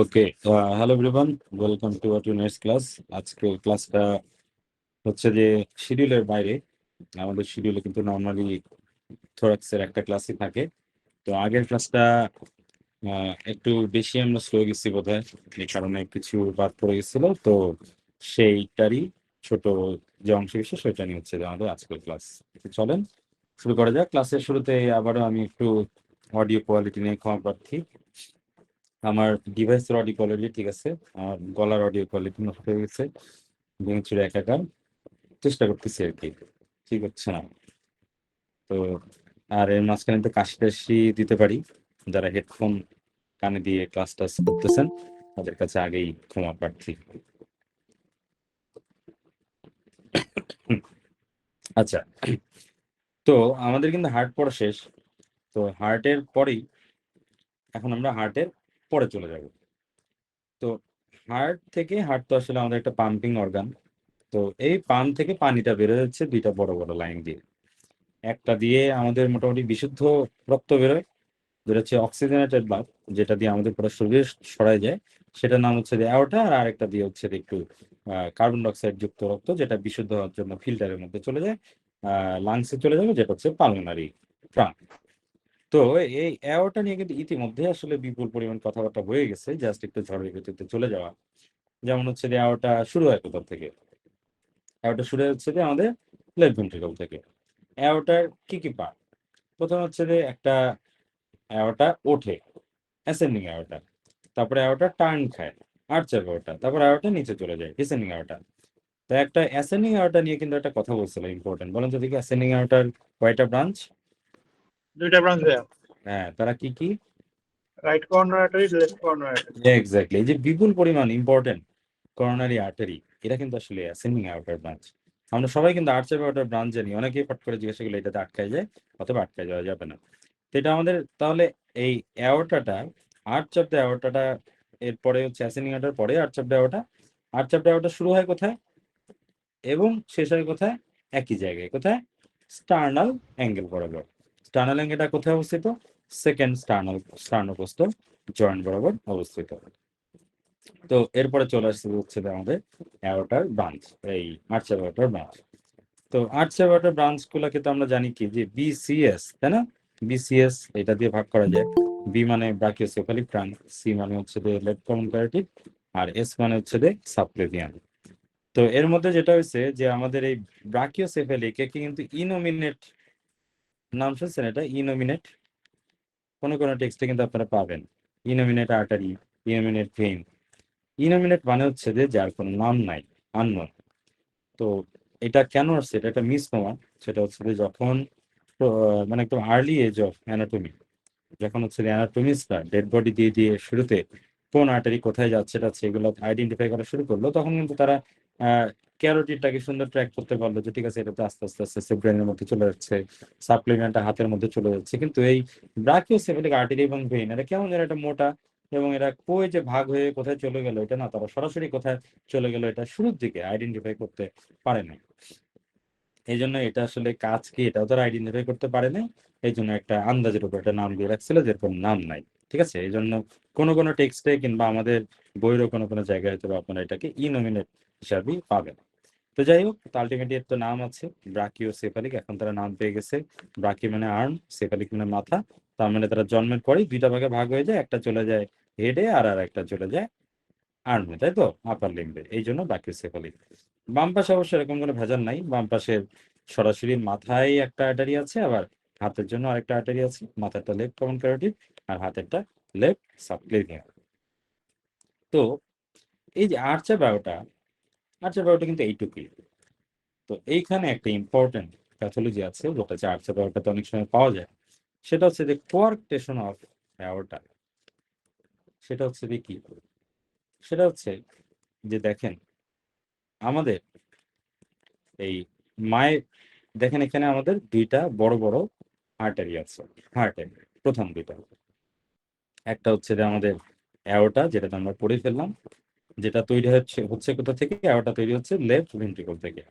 Okay, hello everyone, welcome to our next class. আজকে ক্লাসটা হচ্ছে যে শিডিউলের বাইরে। আমাদের শিডিউলে কিন্তু নর্মালি থোরাক্সের একটা ক্লাসই থাকে। তো আগের ক্লাসটা একটু বেশি আমরা স্লো গেছি বোধহয়, এই কারণে কিছু বাদ পড়ে গেছিল। তো সেইটারই ছোট যে অংশ বিশেষ সেটা নিয়ে হচ্ছে যে আমাদের আজকের ক্লাস। চলেন শুরু করা যাক। ক্লাসের শুরুতে আবারও আমি একটু অডিও কোয়ালিটি নিয়ে ক্ষমা প্রার্থী। আমার ডিভাইসের অডিও কোয়ালিটি ঠিক আছে, আমার গলার অডিও কোয়ালিটি নষ্ট হয়ে গেছে, ভেঙেচুরে একাকার। চেষ্টা করতেছি আর কি, ঠিক হচ্ছে না। তো আর এর মাঝখানে তো কাশি টাশি দিতে পারি। যারা হেডফোন কানে দিয়ে ক্লাস টাস করতেছেন তাদের কাছে আগেই ক্ষমা প্রার্থী। হুম, আচ্ছা, তো আমাদের কিন্তু হার্ট পড়া শেষ। তো হার্টের পরেই এখন আমরা হার্টের পরে চলে যাব। তো হার্ট তো আসলে আমাদের একটা পাম্পিং অর্গান। তো এই পাম্প থেকে পানিটা বেরোয় যাচ্ছে দুইটা বড় বড় লাইন দিয়ে। একটা দিয়ে আমাদের মোটামুটি বিশুদ্ধ রক্ত বেরোয়, যেটা হচ্ছে অক্সিজেনেটেড ব্লাড, যেটা দিয়ে আমাদের পুরো শরীরে ছড়ায় যায়। সেটার নাম হচ্ছে যে অ্যাওর্টা। আর আরেকটা দিয়ে হচ্ছে যে একটু কার্বন ডাইঅক্সাইড যুক্ত রক্ত, যেটা বিশুদ্ধ হওয়ার জন্য ফিল্টারের মধ্যে চলে যায়, লাংসে চলে যাবে, যেটা হচ্ছে পালমোনারি ট্রাঙ্ক। তো এই অ্যাওর্টা নিয়ে কিন্তু ইতিমধ্যে আসলে বিপুল পরিমাণ কথাবার্তা হয়ে গেছে, জাস্ট একটু ঝড়ের গতিতে চলে যাওয়া। যেমন হচ্ছে যে অ্যাওর্টা শুরু হয় কোথা থেকে? অ্যাওর্টা শুরু হচ্ছে যে আমাদের লেফট ভেন্ট্রিকল থেকে। অ্যাওর্টার কি কি পার্ট? প্রথম হচ্ছে যে একটা অ্যাওর্টা ওঠে, অ্যাসেন্ডিং অ্যাওর্টা। তারপরে অ্যাওর্টা টার্ন খায়, আর্চার অ্যাওর্টা। তারপর অ্যাওর্টা নিচে চলে যায়, ডিসেন্ডিং অ্যাওর্টা। তো একটা অ্যাসেন্ডিং অ্যাওর্টা নিয়ে কিন্তু একটা কথা বলছিল ইম্পর্টেন্ট। বলেন তো দেখি, অ্যাসেন্ডিং অ্যাওর্টার কয়টা ব্রাঞ্চ? দুইটা ব্রাঞ্চ ভাইয়া, হ্যাঁ, তারা কি কি? Right corner artery, left corner artery. Exactly, এই যে বিপুল পরিমাণ ইম্পর্টেন্ট করোনারি আর্টারি, এটা কিন্তু আসলে অ্যাসেন্ডিং অ্যাওর্টার ব্রাঞ্চ। আমরা সবাই কিন্তু আর্চার অ্যাওর্টার ব্রাঞ্চ জানি, অনেকেই ফট করে জিজ্ঞাসা করলে এটাতে আটকায় যায়, অথবা আটকায় যাওয়া যাবে না। তো এটা আমাদের তাহলে এই অ্যাওর্টাটা, আর্চ অফ দ্য অ্যাওর্টাটা এরপরে হচ্ছে অ্যাসেন্ডিং অ্যাওর্টার পরে arch of the aorta. Arch of the aorta শুরু হয় কোথায় এবং শেষ হয় কোথায়? একই জায়গায়। কোথায়? স্টার্নাল অ্যাঙ্গেল বরাবর। স্টার্নাল অ্যাঙ্গেলটা কোথায় অবস্থিত? সেকেন্ড স্টার্নোপোস্ট জয়েন্ট বরাবর অবস্থিত। তো এরপরে চলে আসছে হচ্ছে যে আমাদের অ্যাওর্টার ব্রাঞ্চ, এই আর্চার অ্যাওর্টার ব্রাঞ্চ। তো আর্চার অ্যাওর্টার ব্রাঞ্চ গুলাকে তো আমরা জানি কি যে বিসিএস, তাই না? বিসিএস এটা দিয়ে ভাগ করা যায়। বি মানে ব্রাকিওসেফালিক ট্রাঙ্ক, সি মানে হচ্ছে যে লেফট কমিউনিকেটিভ, আর এস মানে হচ্ছে যে সাবক্লেভিয়ান। তো এর মধ্যে যেটা হয়েছে যে আমাদের এই ব্রাকিওসেফালিক একে কিন্তু ইনোমিনেট, নাম শুনছেন এটা? ইনোমিনেট কোনো কোনো টেক্সটে কিন্তু আপনারা পাবেন, ইনোমিনেট আর্টারি, ইনোমিনেট ভেইন। ইনোমিনেট মানে হচ্ছে যে যার কোনো নাম নাই, আননোন। তো এটা কেন আসছে? এটা একটা মিসনোমার। সেটা হচ্ছে যে যখন মানে একদম আর্লি এজ অফ অ্যানাটমি, যখন হচ্ছে অ্যানাটমিস্টরা ডেড বডি দিয়ে দিয়ে শুরুতে কোন আর্টারি কোথায় যাচ্ছে টাচ্ছে এগুলো আইডেন্টিফাই করা শুরু করলো, তখন কিন্তু তারা ক্যারোটিডটাকে সুন্দর ট্র্যাক করতে পারলো যে ঠিক আছে, এটা তো আস্তে আস্তে আস্তে আস্তে ব্রেনের মধ্যে চলে যাচ্ছে, সাপ্লিমেন্টটা হাতের মধ্যে চলে যাচ্ছে। কিন্তু এই ব্রাকিওসেফালিক আর্টারি এবং ভেইন এরা কেমন যেন একটা মোটা, এবং এরা কই যে ভাগ হয়ে কোথায় চলে গেল এটা না, তারা সরাসরি কোথায় চলে গেল এটা শুরুর দিকে আইডেন্টিফাই করতে পারে না। এই জন্য এটা আসলে কাজ কি এটাও তারা আইডেন্টিফাই করতে পারে নাই। এই জন্য একটা আন্দাজের উপর একটা নাম দিয়ে রাখছিল, যের কোনো নাম নাই। ঠিক আছে, এই জন্য কোনো কোনো টেক্সটে কিংবা আমাদের বইয়েরও কোনো কোনো জায়গায় হয়তো আপনারা এটাকে ইনোমিনেট হিসাবেই পাবেন। তো যাই হোক, আলটিমেটলি এর তো নাম আছে ব্রাকিওসেফালিক, এখন তারা নাম পেয়ে গেছে। ব্রাকি মানে আর্ম, সেফালিক মানে মাথা। তার মানে তারা জন্মের পরেই দুইটা ভাগে ভাগ হয়ে যায়, একটা চলে যায় হেডে আর আর একটা চলে যায় আর্মে, তাই তো, আপার লিম্বে। এই জন্য ব্রাকিওসেফালিক। বাম পাশে অবশ্য এরকম কোনো ভেজাল নাই, বাম পাশের সরাসরি মাথায় একটা আর্টারি আছে, আবার হাতের জন্য আরেকটা আর্টারি আছে। মাথারটা লেফট কমন ক্যারোটিড আর হাতেরটা লেফট সাবক্লেভিয়ান। তো এই যে আর্চার বায়োটা কিন্তু এইটুকুই। তো এইখানে একটা ইম্পর্টেন্ট প্যাথোলজি আছে, যেটা হচ্ছে আর্চার বায়োটাতে অনেক সময় পাওয়া যায়। সেটা হচ্ছে যে কোয়ার্কটেশন অফ অ্যাওর্টা। সেটা হচ্ছে যে কি? সেটা হচ্ছে যে দেখেন আমাদের এই মায়ের, দেখেন এখানে আমাদের দুইটা বড় বড় আর্টারি আছে হার্টের, প্রথম দুইটা। একটা হচ্ছে যে আমাদের অ্যাওর্টা, যেটা আমরা পড়ে ফেললাম, যেটা তৈরি হচ্ছে হচ্ছে কোথা থেকে? অ্যাওর্টা তৈরি হচ্ছে লেফট ভেন্ট্রিকল থেকে।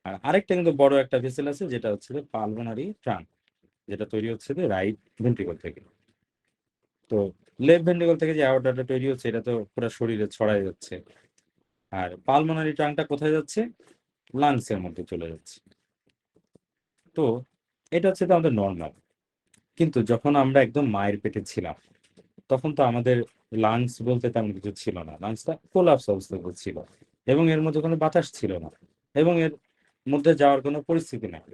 আর আরেকটা কিন্তু বড় একটা ভেসেল আছে, যেটা হচ্ছে যে পালমোনারি ট্রাঙ্ক, যেটা তৈরি হচ্ছে যে রাইট ভেন্ট্রিকল থেকে। তো লেফট ভেন্ট্রিকল থেকে যে অ্যাওর্টাটা তৈরি হচ্ছে এটা তো পুরো শরীরে ছড়াই যাচ্ছে। আর পালমোনারি ট্রাঙ্কটা কোথায় যাচ্ছে? লাংস এর মধ্যে চলে যাচ্ছে। তো এটা হচ্ছে তো আমাদের নর্মাল। কিন্তু যখন আমরা একদম মায়ের পেটে ছিলাম তখন তো আমাদের লাংস বলতে তেমন কিছু ছিল না, লাংসটা কোলাপস অবস্থাতে ছিল এবং এর মধ্যে কোনো বাতাস ছিল না এবং এর মধ্যে যাওয়ার কোনো পরিস্থিতি নেই,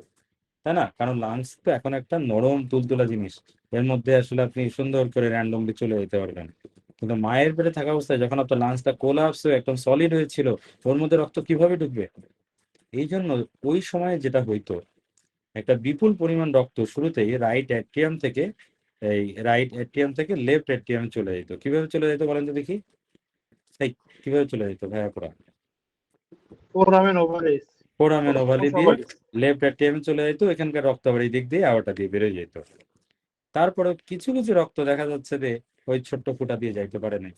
তাই না? কারণ লাংস তো এখন একটা নরম তুলতুলা জিনিস, এর মধ্যে আসলে আপনি সুন্দর করে র্যান্ডমলি চলে যেতে পারবেন। কিন্তু মায়ের পেটে থাকা অবস্থায় যখন আপনার লাংসটা কোলাপস হয়ে একদম সলিড হয়েছিল, ওর মধ্যে রক্ত কিভাবে ঢুকবে? এই জন্য ওই সময় যেটা হইতো, একটা বিপুল পরিমাণ রক্ত শুরুতেই রাইট অ্যাট্রিয়াম থেকে লেফট অ্যাট্রিয়ামে চলে যেত। কিভাবে চলে যেত বলেন তো দেখি? এই কিভাবে চলে যেত ভাইয়া? পুরা ফোরামেন ওভারিস। ফোরামেন ওভালি দিয়ে ওভারিস। লেফট অ্যাট্রিয়ামে চলে যেত, এখানকার রক্তাবলী দিক দিয়ে আওয়াটা দিয়ে বেরোয় যেত। তারপরে কিছু কিছু রক্ত দেখা যাচ্ছে যে ওই ছোট্ট ফুটা দিয়ে যাইতে পারে না,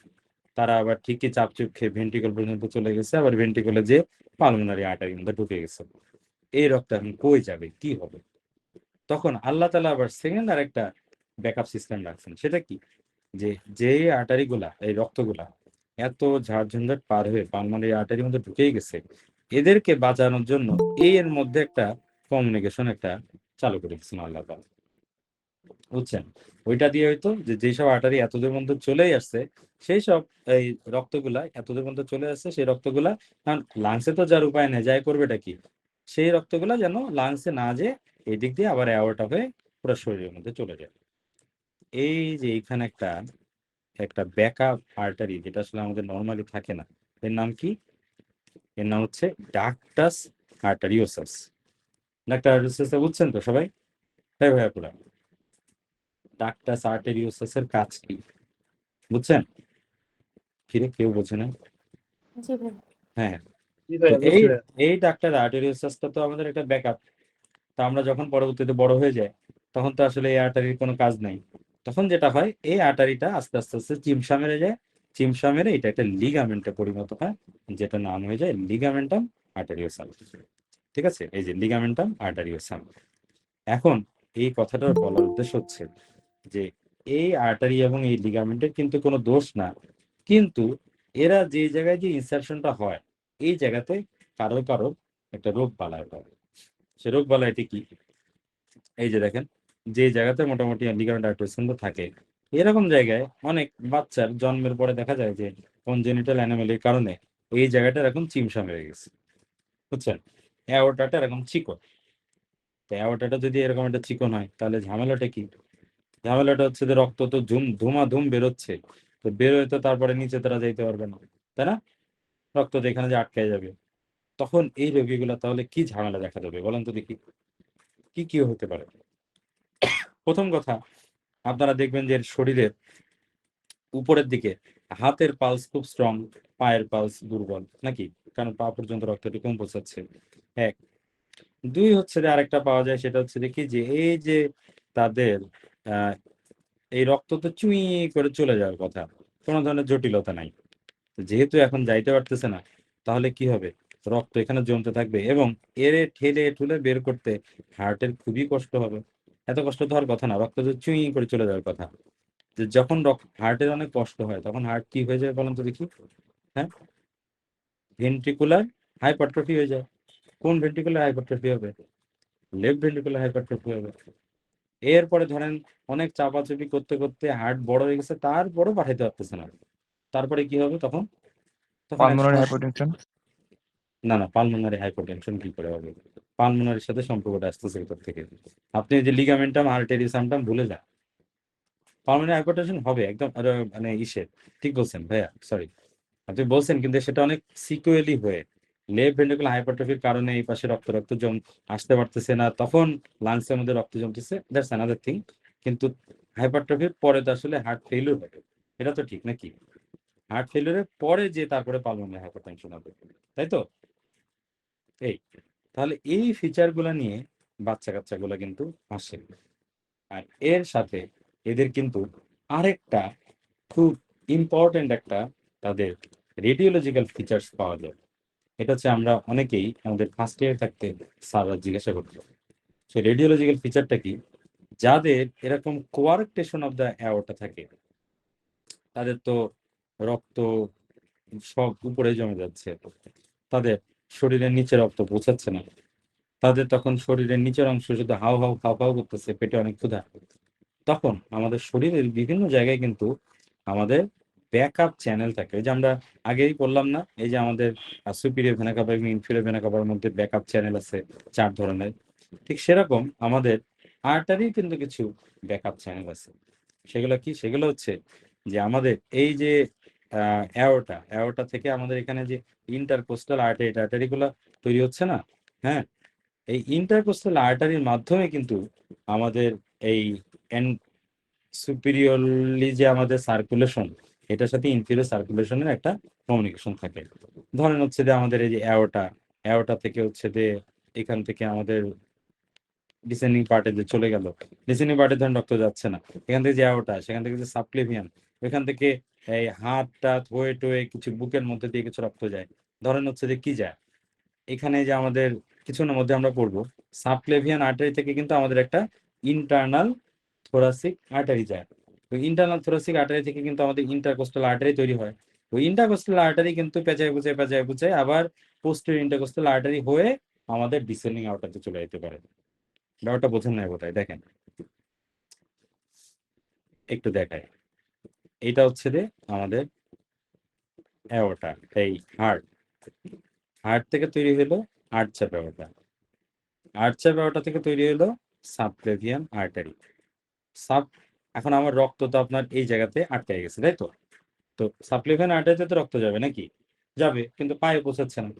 তারা আবার ঠিকই চাপচুপ খেয়ে ভেন্ট্রিকল পর্যন্ত চলে গেছে, আবার ভেন্ট্রিকলে যে পালমোনারি আর্টারির মধ্যে ঢুকে গেছে। এই রক্ত এখন কই যাবে, কি হবে? তখন আল্লাহ তালা আবার সেকেন্ড আর একটা ব্যাকআপ সিস্টেম রাখছেন। সেটা কি? যে যে আর্টারি গুলা, এই রক্তগুলা এত ঝাড়ঝঞ্ঝাট পার হয়ে পালমোনারি আর্টারির মধ্যে ঢুকেই গেছে, এদেরকে বাঁচানোর জন্য এর মধ্যে একটা কমিউনিকেশন একটা চালু করে দিচ্ছেন আল্লাহ তাআলা। বুঝছেন? ওইটা দিয়ে হয়তো যে যেসব আর্টারি এতদূর পর্যন্ত চলেই আসছে, সেই সব এই রক্তগুলা এতদূর পর্যন্ত চলে আসছে, সেই রক্তগুলা কারণ লাংসে তো যার উপায় নেই, যাই করবেটা কি? সেই রক্তগুলা যেন লাংসে না যেয়ে এই দিক দিয়ে আবার অ্যাওর্টা হয়ে পুরো শরীরের মধ্যে চলে যায়। এই যে এইখানে একটা একটা ব্যাকআপ আর্টারি যেটা আসলে আমাদের নর্মালি থাকে না, এর নাম কি? এর নাম হচ্ছে ডাক্টাস আর্টারিওসাস। ডাক্তার আর্টারিওসাস বুঝছেন তো সবাই? তাই ভাইয়া পুরা ডাক্টাস আর্টারিওসাসের কাজ কি বুঝছেন? কিরে কেউ বোঝে না? জি ভাই। হ্যাঁ, জি তো ভাইয়া, এই বুঝছি ভাইয়া। এই ডাক্তার আর্টারিওসাসটা তো আমাদের একটা ব্যাকআপ। তা আমরা যখন পরবর্তীতে বড় হয়ে যায় তখন তো আসলে এই আর্টারির কোনো কাজ নাই। তখন যেটা হয়, এই আর্টারিটা আস্তে আস্তে আস্তে চিমসা মেরে যায়, চিমসা মেরে এটা একটা লিগামেন্টে পরিণত হয়, যেটা নাম হয়ে যায় লিগামেন্টাম আর্টারিওসাম। ঠিক আছে, এই যে লিগামেন্টাম আর্টারিওসাম। এখন এই কথাটা বলার উদ্দেশ্য হচ্ছে যে এই আর্টারি এবং এই লিগামেন্টের কিন্তু কোনো দোষ না, কিন্তু এরা যে জায়গায় যে ইনসারশনটা হয়, এই জায়গাতে কারো কারো একটা রোগ বালাই হয়। সে রোগ বালাইটি কি? এই যে দেখেন, যে জায়গাতে মোটামুটি লিগামেন্ট আর্টারিওসাম থাকে, এরকম জায়গায় অনেক বাচ্চার জন্মের পরে দেখা যায় যে কনজেনিটাল অ্যানোমালির কারণে এই জায়গাটা এরকম চিমসা মেরে গেছে। বুঝছেন? অ্যাওর্টাটা এরকম চিকন। তো অ্যাওর্টাটা যদি এরকম একটা চিকন হয় তাহলে ঝামেলাটা কি? ঝামেলাটা হচ্ছে যে রক্ত তো ধুমাধুম বেরোচ্ছে, তো বেরোয় তো তারপরে নিচে তারা যাইতে পারবে না, তাই না? রক্ত তো এখানে যে আটকায় যাবে। তখন এই রোগীগুলা তাহলে কি ঝামেলা দেখা যাবে বলেন তো দেখি? কি কি হতে পারে? প্রথম কথা, আপনারা দেখবেন যে এর শরীরের উপরের দিকে হাতের পালস খুব স্ট্রং, পায়ের পালস দুর্বল নাকি? কারণ পা পর্যন্ত রক্তটি কম পৌঁছাচ্ছে। এক। দুই হচ্ছে যে আরেকটা পাওয়া যায়, সেটা হচ্ছে যে কি, যে এই যে তাদের আহ এই রক্ত তো চুই করে চলে যাওয়ার কথা, কোনো ধরনের জটিলতা নাই। যেহেতু এখন যাইতে পারতেছে না, তাহলে কি হবে? রক্ত এখানে জমতে থাকবে এবং এর ঠেলে ঠুলে বের করতে হার্টের খুবই কষ্ট হবে। এত কষ্ট তো হওয়ার কথা না, রক্ত তো চুই করে চলে যাওয়ার কথা। যে যখন হার্টের অনেক কষ্ট হয় তখন হার্ট কি হয়ে যায় বলেন তো দেখি? হ্যাঁ, ভেন্ট্রিকুলার হাইপারট্রফি হয়ে যায়। কোন ভেন্ট্রিকুলার হাইপারট্রফি হবে? লেফট ভেন্ট্রিকুলার হাইপারট্রফি হবে। এরপরে ধরেন অনেক চাপাচাপি করতে করতে হার্ট বড় হয়ে গেছে, তারপরও পাঠাইতে পারতেছে না, তারপরে কি হবে তখন? তখন এক পালমোনারি সময় হাইপারটেনশন। না না, পালমোনারি হাইপারটেনশন কি করে হবে? পালমোনারির সাথে সম্পর্কটা আসতেছে কোথা থেকে? আপনি এই যে লিগামেন্টাম আর্টেরিয়াসামটাম ভুলে যান। পালমোনারি হাইপারটেনশন হবে একদম মানে ইসে, ঠিক বলছেন ভাইয়া, সরি আপনি বলছেন, কিন্তু সেটা অনেক সিকুয়েলি হয়ে লেফট ভেন্ট্রিকুলার হাইপারট্রফির কারণে এই পাশে রক্ত রক্ত জম আসতে পারতেছে না, তখন লাংসের মধ্যে রক্ত জমতেছে, দ্যাটস অ্যানাদার থিং। কিন্তু হাইপারট্রফির পরে তো আসলে হার্ট ফেইলিউর হবে, এটা তো ঠিক নাকি? হার্ট ফেইলিউরের পরে যে তারপরে পালমোনারি হাইপারটেনশন হবে, তাই তো? এই, তাহলে এই ফিচার গুলা নিয়ে বাচ্চা কাচ্চা গুলা কিন্তু আসে। আর এর সাথে এদের কিন্তু আরেকটা খুব ইম্পর্টেন্ট একটা তাদের রেডিওলজিক্যাল ফিচার্স পাওয়া যায়। এটা হচ্ছে আমরা অনেকেই আমাদের ফার্স্ট ইয়ার থাকতে স্যাররা জিজ্ঞাসা করতো, সেই রেডিওলজিক্যাল ফিচারটা কি? যাদের এরকম কোয়ার্কটেশন অফ দ্য অ্যাওর্টা থাকে, তাদের তো রক্ত সব উপরে জমে যাচ্ছে, তাদের শরীরের নিচে রক্ত পৌঁছাচ্ছে না, তাদের তখন শরীরের নিচের অংশ শুধু হাউ হাউ হাউ হাউ করতেছে, পেটে অনেক ক্ষুধা। তখন আমাদের শরীরের বিভিন্ন জায়গায় কিন্তু আমাদের ব্যাকআপ চ্যানেল থাকে, ওই যে আমরা আগেই বললাম না, এই যে আমাদের সুপিরিয়র ভেনা কাপা এবং ইনফিরিয়র ভেনা কাপার মধ্যে ব্যাকআপ চ্যানেল আছে 4 ধরনের। ঠিক সেরকম আমাদের আর্টারি কিন্তু কিছু ব্যাকআপ চ্যানেল আছে। সেগুলো কি? সেগুলো হচ্ছে যে আমাদের এই যে অ্যাওর্টা, অ্যাওর্টা থেকে আমাদের এখানে যে ইন্টারকোস্টাল আর্টারি টার্টারি গুলো তৈরি হচ্ছে না, হ্যাঁ, এই ইন্টারকোস্টাল আর্টারির মাধ্যমে কিন্তু আমাদের এই সুপিরিয়রলি যে আমাদের সার্কুলেশন, এটার সাথে ইনফিরিয়র সার্কুলেশনের একটা কমিউনিকেশন থাকে। ধরেন হচ্ছে যে আমাদের এই যে অ্যাওর্টা, অ্যাওর্টা থেকে হচ্ছে যে এখান থেকে আমাদের ডিসেন্ডিং পার্টে যে চলে গেল, ডিসেন্ডিং পার্টে ধরেন রক্ত যাচ্ছে না, এখান থেকে যে অ্যাওর্টা, সেখান থেকে যে সাবক্লেভিয়ান, ওইখান থেকে এই হাত টাত হয়ে টয়ে কিছু বুকের মধ্যে দিয়ে কিছু রক্ত যায়। ধরেন হচ্ছে যে কি যায়, এখানে যে আমাদের কিছুক্ষণের মধ্যে আমরা পড়বো, সাবক্লেভিয়ান আর্টারি থেকে কিন্তু আমাদের একটা ইন্টারনাল থোরাসিক আর্টারি যায়। তো ইন্টারনাল থোরাসিক আর্টারি থেকে কিন্তু আমাদের ইন্টারকোস্টাল আর্টারি তৈরি হয়। ওই ইন্টারকোস্টাল আর্টারি কিন্তু পেঁচায় বুঝায় আবার পোস্টের ইন্টারকোস্টাল আর্টারি হয়ে আমাদের ডিসেন্ডিং আউটারতে চলে যেতে পারে। ব্যাপারটা বোঝেন নাই বোধহয়, দেখেন একটু দেখায়। এটা হচ্ছে যে আমাদের অ্যাওর্টা, এই হার্ট, হার্ট থেকে তৈরি হলো আর্চাপ অ্যাওর্টা, আর্চাপ অ্যাওর্টা থেকে তৈরি হলো সাবক্লেভিয়ান আর্টারি। সাব এখন আমার রক্ত তো আপনার এই জায়গাতে আটকে গেছে, তাই তো? তো সাবক্লেভিয়ান আর্টারিতে তো রক্ত যাবে নাকি? যাবে, কিন্তু পায়ে পৌঁছাচ্ছে না।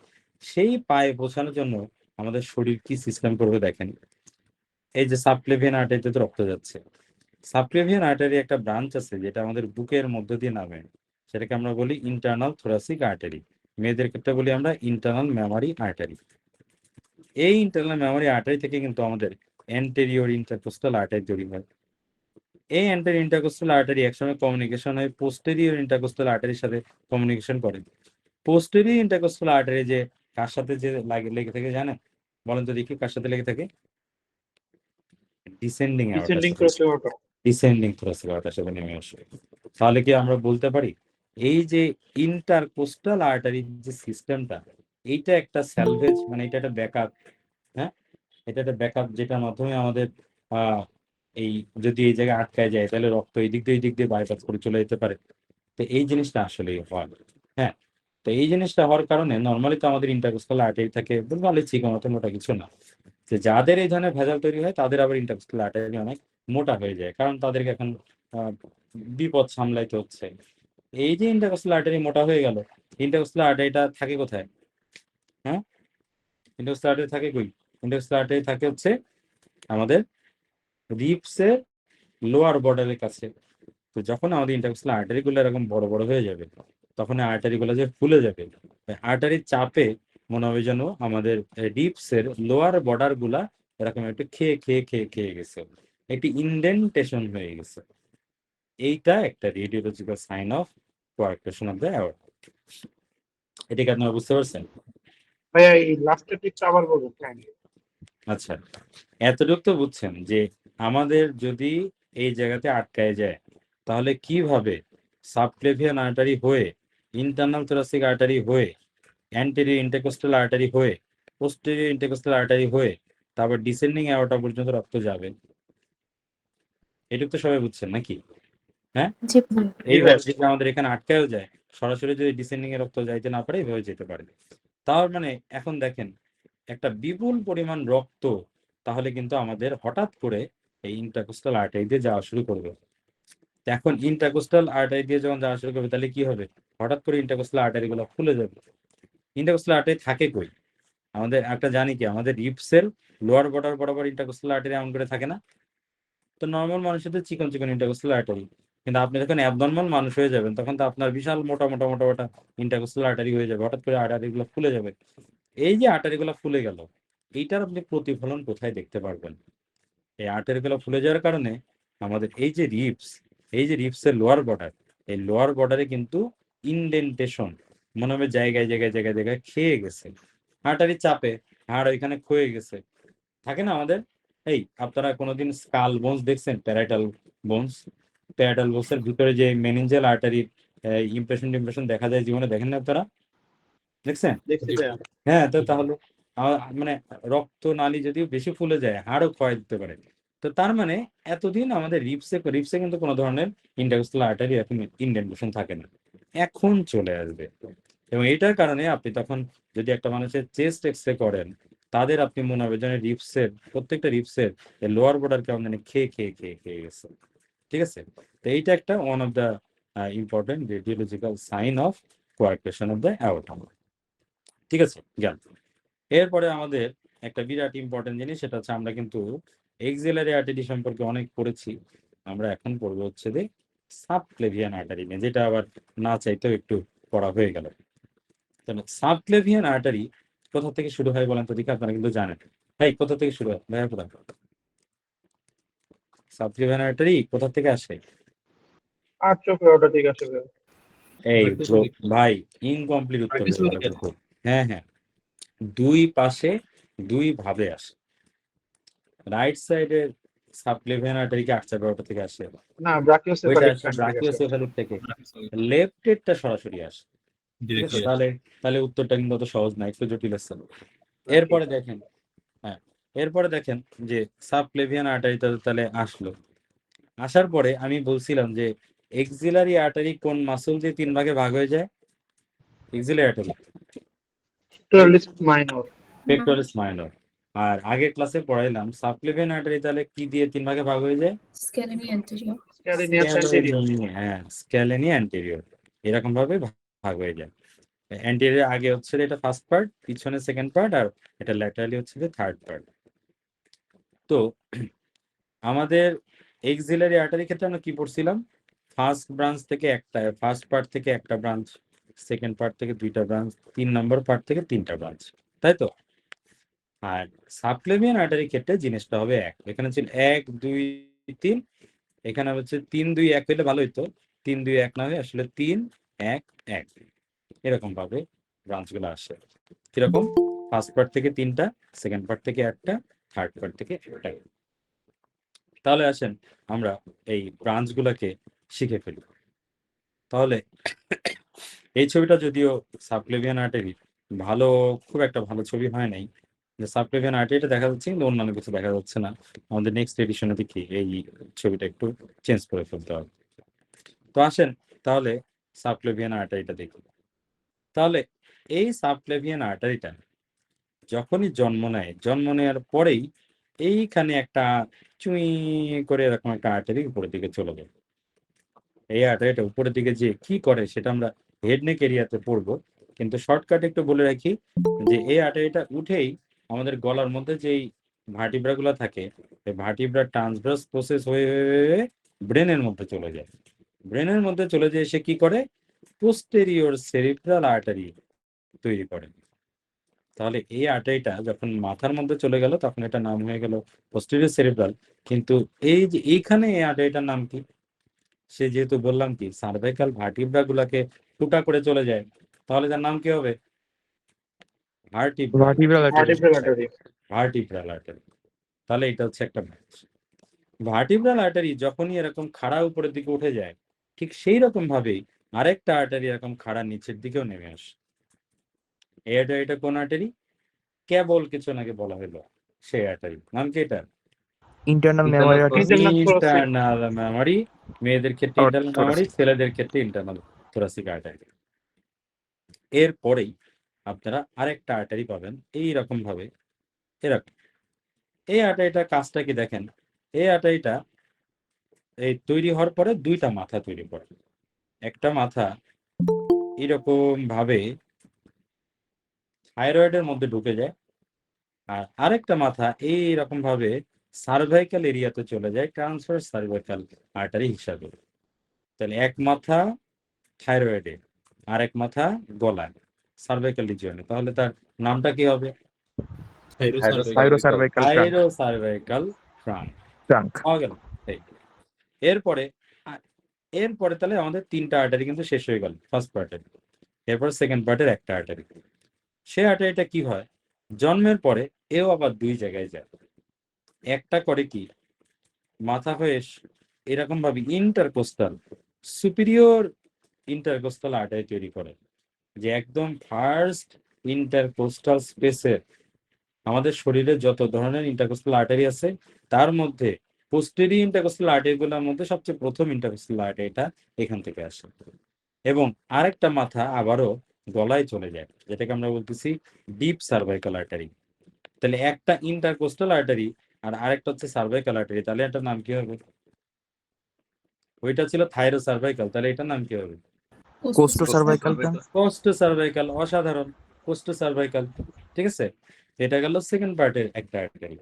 সেই পায়ে পৌঁছানোর জন্য আমাদের শরীর কি সিস্টেম করবে দেখেন। এই যে সাবক্লেভিয়ান আর্টারিতে তো রক্ত যাচ্ছে, সাবক্লেভিয়ান আর্টারি একটা ব্রাঞ্চ আছে যেটা আমাদের বুকের মধ্য দিয়ে নামে, সেটাকে আমরা বলি ইন্টারনাল থোরাসিক আর্টারি। মেয়েদের ক্ষেত্রে বলি আমরা ইন্টারনাল মেমারি আর্টারি। এই ইন্টারনাল মেমারি আর্টারি থেকে কিন্তু আমাদের অ্যান্টেরিয়র ইন্টারকোস্টাল আর্টারি তৈরি হয়। এই অ্যান্টেরিয়র ইন্টারকোস্টাল আর্টারি একসময় কমিউনিকেশন হয় পোস্টেরিয়র ইন্টারকোস্টাল আর্টারির সাথে কমিউনিকেশন করে। পোস্টেরিয়র ইন্টারকোস্টাল আর্টারি যে কার সাথে যে লেগে থাকে জানেন? বলেন তো দেখি কার সাথে লেগে থাকে? ডিসেন্ডিং অ্যাওর্টার ডিসেন্ডিং সাথে, থ্রাসিক আউটার। ডিসেন্ডিং থোরাসিক আর্টারির সাথে নেমে আসে। তাহলে কি আমরা বলতে পারি এই যে ইন্টারকোস্টাল আর্টারির যে সিস্টেমটা, এইটা একটা স্যালভেজ, মানে এটা একটা ব্যাকআপ, হ্যাঁ, এটা একটা ব্যাকআপ যেটার মাধ্যমে আমাদের আহ এই যদি এই জায়গায় আটকায় যায় তাহলে রক্ত এই দিক দিয়ে বাইপাস করে চলে যেতে পারে। তো এই জিনিসটা আসলেই হয়, হ্যাঁ। তো এই জিনিসটা হওয়ার কারণে নর্মালি তো আমাদের ইন্টারকোস্টাল আর্টারি থাকে বলে চিকন মতো মোটা কিছু না, যে যাদের এই ধরনের ভেজাল তৈরি হয় তাদের আবার ইন্টারকোস্টাল আর্টারি অনেক মোটা হয়ে যায়, কারণ তাদেরকে এখন আহ, বিপদ সামলাইতে হচ্ছে। এই যে ইন্টারকোস্টাল আর্টারি মোটা হয়ে গেল, ইন্টারকোস্টাল আর্টারিটা থাকে কোথায়? হ্যাঁ, ইন্টারকোস্টাল আর্টারি থাকে কই? ইন্টারকোস্টাল আর্টারি থাকে হচ্ছে আমাদের রিপসের লোয়ার বর্ডারের কাছে। তো যখন আমাদের ইন্টারকোস্টাল আর্টারি গুলো এরকম বড় বড় হয়ে যাবে, তখন আর্টারি গুলো যে ফুলে যাবে, আর্টারির চাপে মনে হবে যেন আমাদের রিপসের লোয়ার বর্ডার গুলা এরকম একটু খেয়ে খেয়ে খেয়ে খেয়ে গেছে, একটি ইনডেন্টেশন হয়ে গেছে। এইটা একটা radiological sign of coarctation of the aorta. এটা কি আপনারা বুঝতে পারছেন? ভাইয়া এই লাস্টের দিকটা আবার বলুন কাইন্ডলি। আচ্ছা, এতটুকু তো বুঝছেন যে আমাদের যদি এই জায়গাতে আটকায় যায়, তাহলে কিভাবে সাবক্লেভিয়ান আর্টারি হয়ে, ইন্টারনাল থোরাসিক আর্টারি হয়ে, অ্যান্টেরিয়র ইন্টারকোস্টাল আর্টারি হয়ে, পোস্টেরিয়র ইন্টারকোস্টাল আর্টারি হয়ে, তারপর ডিসেন্ডিং অ্যাওর্টা পর্যন্ত রক্ত যাবে। এটুকু তো সবাই বুঝছেন নাকি? হ্যাঁ, জি ভাই। জি ভাই। এইভাবে যদি আমাদের এখানে আটকায়ও যায়, সরাসরি যদি ডিসেন্ডিং এ রক্ত যাইতে না পারে, এভাবে যেতে পারে। তার মানে এখন দেখেন, একটা বিপুল পরিমাণ রক্ত তাহলে কিন্তু আমাদের হঠাৎ করে এই ইন্টারকোস্টাল আর্টারি দিয়ে যাওয়া শুরু করবে। তো এখন ইন্টারকোস্টাল আর্টারি দিয়ে যখন যাওয়া শুরু করবে, তাহলে কি হবে? হঠাৎ করে ইন্টারকোস্টাল আর্টারি গুলো ফুলে যাবে। ইন্টারকোস্টাল আর্টারি থাকে কই? আমাদের একটা জানি কি, আমাদের রিপসের লোয়ার বর্ডার বরাবর ইন্টারকোস্টাল আর্টারি এমন করে থাকে না? তো নর্মাল মানুষের তো চিকন চিকন ইন্টারকোস্টাল আর্টারি, কিন্তু আপনি যখন অ্যাবনর্মাল মানুষ হয়ে যাবেন, তখন তো আপনার বিশাল মোটা মোটা মোটা মোটা ইন্টারকোস্টাল আর্টারি হয়ে যাবে, হঠাৎ করে আর্টারি গুলো ফুলে যাবে। এই যে আর্টারি গুলো ফুলে গেল, এইটার আপনি প্রতিফলন কোথায় দেখতে পারবেন? এই আর্টারি গুলো ফুলে যাওয়ার কারণে আমাদের এই যে রিপস, এই যে রিপসের লোয়ার বর্ডার, এই লোয়ার বর্ডারে কিন্তু ইনডেন্টেশন, মনে হবে জায়গায় জায়গায় জায়গায় জায়গায় খেয়ে গেছে, আর্টারি চাপে হাড় ওইখানে ক্ষয়ে গেছে, থাকে না আমাদের? এই আপনারা কোনোদিন স্কাল বোনস দেখছেন? প্যারাইটাল বোনস, প্যারাটাল বক্সের ভিতরে যে মেনিনজাল আর্টারির ইমপ্রেশন দেখা যায় জীবনে, দেখেন না আপনারা? দেখছেন? দেখছি ভাইয়া। হ্যাঁ, তো তাহলে মানে রক্ত নালী যদিও বেশি ফুলে যায়, হাড়ও ক্ষয় দিতে পারে। তো তার মানে এতদিন আমাদের রিপসে কিন্তু কোনো ধরনের ইন্টারকোস্টাল আর্টারি এখন ইনডেন্টেশন থাকে না, এখন চলে আসবে। এবং এটার কারণে আপনি তখন যদি একটা মানুষের চেস্ট এক্সরে করেন, তাদের আপনি মনে হবে যেন প্রত্যেকটা রিপসের লোয়ার বর্ডার কেমন জানি খেয়ে গেছে। ঠিক আছে? তো এইটা একটা one of the important radiological sign of coarctation of the aorta. ঠিক আছে, গেল। এরপরে আমাদের একটা বিরাট ইম্পর্টেন্ট জিনিস, সেটা হচ্ছে আমরা কিন্তু এক্সিলারি আর্টারি সম্পর্কে অনেক পড়েছি। আমরা এখন পড়বো হচ্ছে যে সাবক্লেভিয়ান আর্টারি নিয়ে, যেটা আবার না চাইতেও একটু পড়া হয়ে গেল। তাহলে সাবক্লেভিয়ান আর্টারি কোথা থেকে শুরু হয় বলেন তো দেখি? আপনারা কিন্তু জানেন। ভাই, কোথা থেকে শুরু হয় ভাইয়া? কোথা সাবক্লেভিয়ান আর্টারি কোথা থেকে আসে? আর চোখে ওটা ঠিক আছে ভাইয়া। এই ভাই, ইনকমপ্লিট উত্তর হয়ে গেল কিন্তু। হ্যাঁ হ্যাঁ, দুই পাশে দুই ভাবে আসে। রাইট সাইডে সাবক্লেভিয়ান আর্টারি কি আর্চার বারোটা থেকে আসে? না, ওইটা ব্রাকিওসেফালিক আসে কাইন্ড থেকে আসে। ব্রাকিওসেফালিক থেকে। লেফটেরটা সরাসরি আসে। ঠিক আছে? তাহলে তাহলে উত্তরটা কিন্তু অত সহজ না, একটু জটিল আছে। এরপরে দেখেন, হ্যাঁ, এরপরে দেখেন যে সাবক্লেভিয়ান আর্টারি তাহলে আসলো। আসার পরে আমি বলছিলাম যে এক্সিলারি আর্টারি কোন মাসল দিয়ে তিন ভাগে ভাগ হয়ে যায়? Axillary artery pectoralis minor. Pectoralis minor. আর আগের ক্লাসে পড়াইলাম সাবক্লেভিয়ান আর্টারি তাহলে কি দিয়ে তিন ভাগে ভাগ হয়ে যায়? Scaleni anterior. Scalenus anterior. হ্যাঁ, স্ক্যালেনি অ্যান্টেরিয়র, এরকম ভাবে ভাগ হয়ে যায়। অ্যান্টেরিয়র আগে হচ্ছে এটা ফার্স্ট পার্ট, পিছনে সেকেন্ড পার্ট, আর এটা ল্যাটারালি হচ্ছে যে থার্ড পার্ট। তো আমাদের এক্সিলারি আর্টারি ক্ষেত্রে আমরা কি পড়ছিলাম? ফার্স্ট পার্ট থেকে একটা ব্রাঞ্চ, সেকেন্ড পার্ট থেকে দুইটা ব্রাঞ্চ, 3 নম্বর পার্ট থেকে 3টা ব্রাঞ্চ, তাই তো? আর সাবক্লেভিয়ান আর্টারি ক্ষেত্রে জিনিসটা হবে এক। এখানে ছিল 1 2 3, এখানে হচ্ছে 3 2 1 হইলে ভালো হইতো। 3 2 1 না হয়ে আসলে 3 1 1, এরকম ভাবে ব্রাঞ্চগুলো আসে। কিরকম? ফার্স্ট পার্ট থেকে 3টা, সেকেন্ড পার্ট থেকে একটা, থার্ড পার্ট থেকে একটা। তাহলে আসেন আমরা এই ব্রাঞ্চগুলোকে শিখে ফেলি। তাহলে এই ছবিটা যদিও সাবক্লেভিয়ান আর্টারি খুব একটা ভালো ছবি হয় নাই, যে সাবক্লেভিয়ান আর্টারিটা দেখা যাচ্ছে কিন্তু অন্যান্য কিছু দেখা যাচ্ছে না। আমাদের নেক্সট এডিশনে দেখি এই ছবিটা একটু চেঞ্জ করে ফেলতে হবে। তো আসেন তাহলে সাবক্লেভিয়ান আর্টারিটা দেখি। তাহলে এই সাবক্লেভিয়ান আর্টারিটা যখনই জন্ম নেয়, জন্ম নেওয়ার পরেই এইখানে একটা চুই করে এরকম একটা আর্টারি উপরের দিকে চলে যায়। এই আর্টারিটা উপরের দিকে যে কি করে সেটা আমরা হেড নেক এরিয়াতে পড়বো, কিন্তু শর্টকাট একটু বলে রাখি যে এই আর্টারিটা উঠেই আমাদের গলার মধ্যে যেই ভার্টিব্রা গুলো থাকে, এই ভার্টিব্রা ট্রান্সভার্স প্রসেস হয়ে ব্রেনের মধ্যে চলে যায়। ব্রেনের মধ্যে চলে যেয়ে সে কি করে? পোস্টেরিয়র সেরিব্রাল আর্টারি তৈরি করে। তাহলে এই আর্টারিটা যখন মাথার মধ্যে চলে গেল তখন এটা নাম হয়ে গেল পোস্টেরিয়র সেরিব্রাল। কিন্তু এই যে এইখানে এই আর্টারিটার নাম কি? সে যেহেতু বললাম কি সার্ভাইকাল ভার্টিব্রা গুলাকে ফুটা করে চলে যায়, তাহলে তার নাম কি হবে? Vertebral vertebral artery. Vertebral artery. Vertebral artery. তাহলে এটা হচ্ছে একটা ব্রাঞ্চ। ভার্টিব্রাল আর্টারি যখনই এরকম খাড়া উপরের দিকে উঠে যায়, ঠিক সেই রকম ভাবেই আরেকটা আর্টারি এরকম খাড়া নিচের দিকেও নেমে আসে। এই আর্টারিটা কোন আর্টারি? কেবল কিছু আগে বলা হলো সেই আর্টারি নাম কি? এটা internal memory artery. Internal memory. মেয়েদের ক্ষেত্রে Or ইন্টারনাল thoracic. মেমোরি, ছেলেদের ক্ষেত্রে ইন্টারনাল থোরাসিক আর্টারি। এরপরেই আপনারা আরেকটা আর্টারি পাবেন এই রকম ভাবে, এরকম। এই আর্টারিটা কাজটা কি দেখেন? এই আর্টারিটা এই তৈরি হওয়ার পরে দুইটা মাথা তৈরি করে। একটা মাথা এরকম ভাবে থাইরয়েডের মধ্যে ঢুকে যায়, আর আরেকটা মাথা এইরকম ভাবে সার্ভাইকাল এরিয়াতে চলে যায় ট্রান্সফার সার্ভাইকাল আর্টারি হিসাবে। তাহলে এক মাথা থাইরয়েডে, আরেক মাথা গলায়, সার্ভাইকাল রিজিয়নে। তাহলে তার নামটা কি হবে? Thyrocervical trunk. থাইরোসার্ভাইকাল ট্রাঙ্ক। Trunk. পাওয়া গেল। এই। এরপরে এরপরে তাহলে আমাদের 3টা আর্টারি কিন্তু শেষ হয়ে গেল ফার্স্ট পার্টের। এরপর সেকেন্ড পার্টের একটা আর্টারি। সে আর্টারিটা কি হয়? জন্মের পরে এও আবার দুই জায়গায় যায়। একটা করে কি মাথা হয়ে এরকম ভাবে ইন্টারকোস্টাল সুপিরিয়র ইন্টারকোস্টাল আর্টারি তৈরি করে, যে একদম ফার্স্ট ইন্টারকোস্টাল স্পেসের আমাদের শরীরে যত ধরনের ইন্টারকোস্টাল আর্টারি আছে তার মধ্যে পোস্টেরি ইন্টারকোস্টাল আর্টারি গুলোর মধ্যে সবচেয়ে প্রথম ইন্টারকোস্টাল আর্টারিটা এখান থেকে আসে, এবং আরেকটা মাথা আবারও গলায় চলে যায়, যেটাকে আমরা বলতেছি ডিপ সার্ভাইকাল আর্টারি। তাহলে একটা ইন্টারকোস্টাল আর্টারি আর আরেকটা হচ্ছে সার্ভাইকাল আর্টারি, তাহলে এটার নাম কি হবে? ওইটা ছিল থাইরো সার্ভাইকাল, তাহলে এটার নাম কি হবে? কোস্টো সার্ভাইকাল কোস্টো সার্ভাইকাল। অসাধারণ, কোস্টো সার্ভাইকাল। ঠিক আছে, এটা গেল সেকেন্ড পার্টের একটা আর্টারি।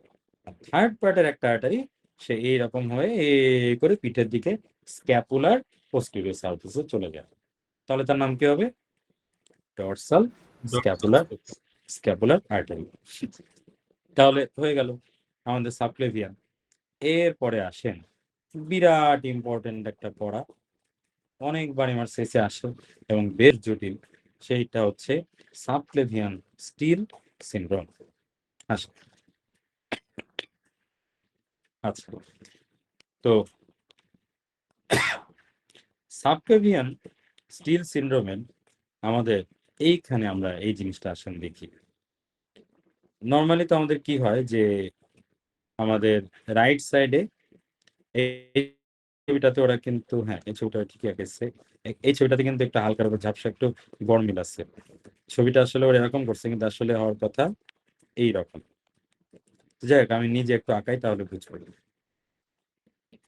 আর থার্ড পার্টের একটা আর্টারি সে এইরকম হয়ে এই করে পিঠের দিকে স্ক্যাপুলার পোস্টেরিয়র সার্ফেসে চলে যায়, তাহলে তার নাম কি হবে? Dorsal scapular artery. তাহলে হয়ে গেল আমাদের সাবক্লেভিয়ান। এরপরে আসেন বিরাট ইম্পর্টেন্ট একটা পড়া, অনেকবার আমার শেষে আসে এবং বেশ জটিল, সেইটা হচ্ছে সাবক্লেভিয়ান স্টিল সিনড্রোম। আচ্ছা, তো সাবক্লেভিয়ান স্টিল সিনড্রোমের আমাদের এইখানে আমরা এই জিনিসটা আসলে দেখি। নর্মালি তো আমাদের কি হয় যে আমাদের রাইট সাইডে এই ছবিটাতে ওরা কিন্তু, হ্যাঁ এই ছবিটা ঠিকই এঁকেছে, এই ছবিটাতে কিন্তু একটা হালকার উপর ঝাপসা একটু গরমিল আছে। ছবিটা আসলে ওরা এরকম করছে, কিন্তু আসলে হওয়ার কথা এইরকম। যাই হোক, আমি নিজে একটু আঁকাই তাহলে বুঝবো।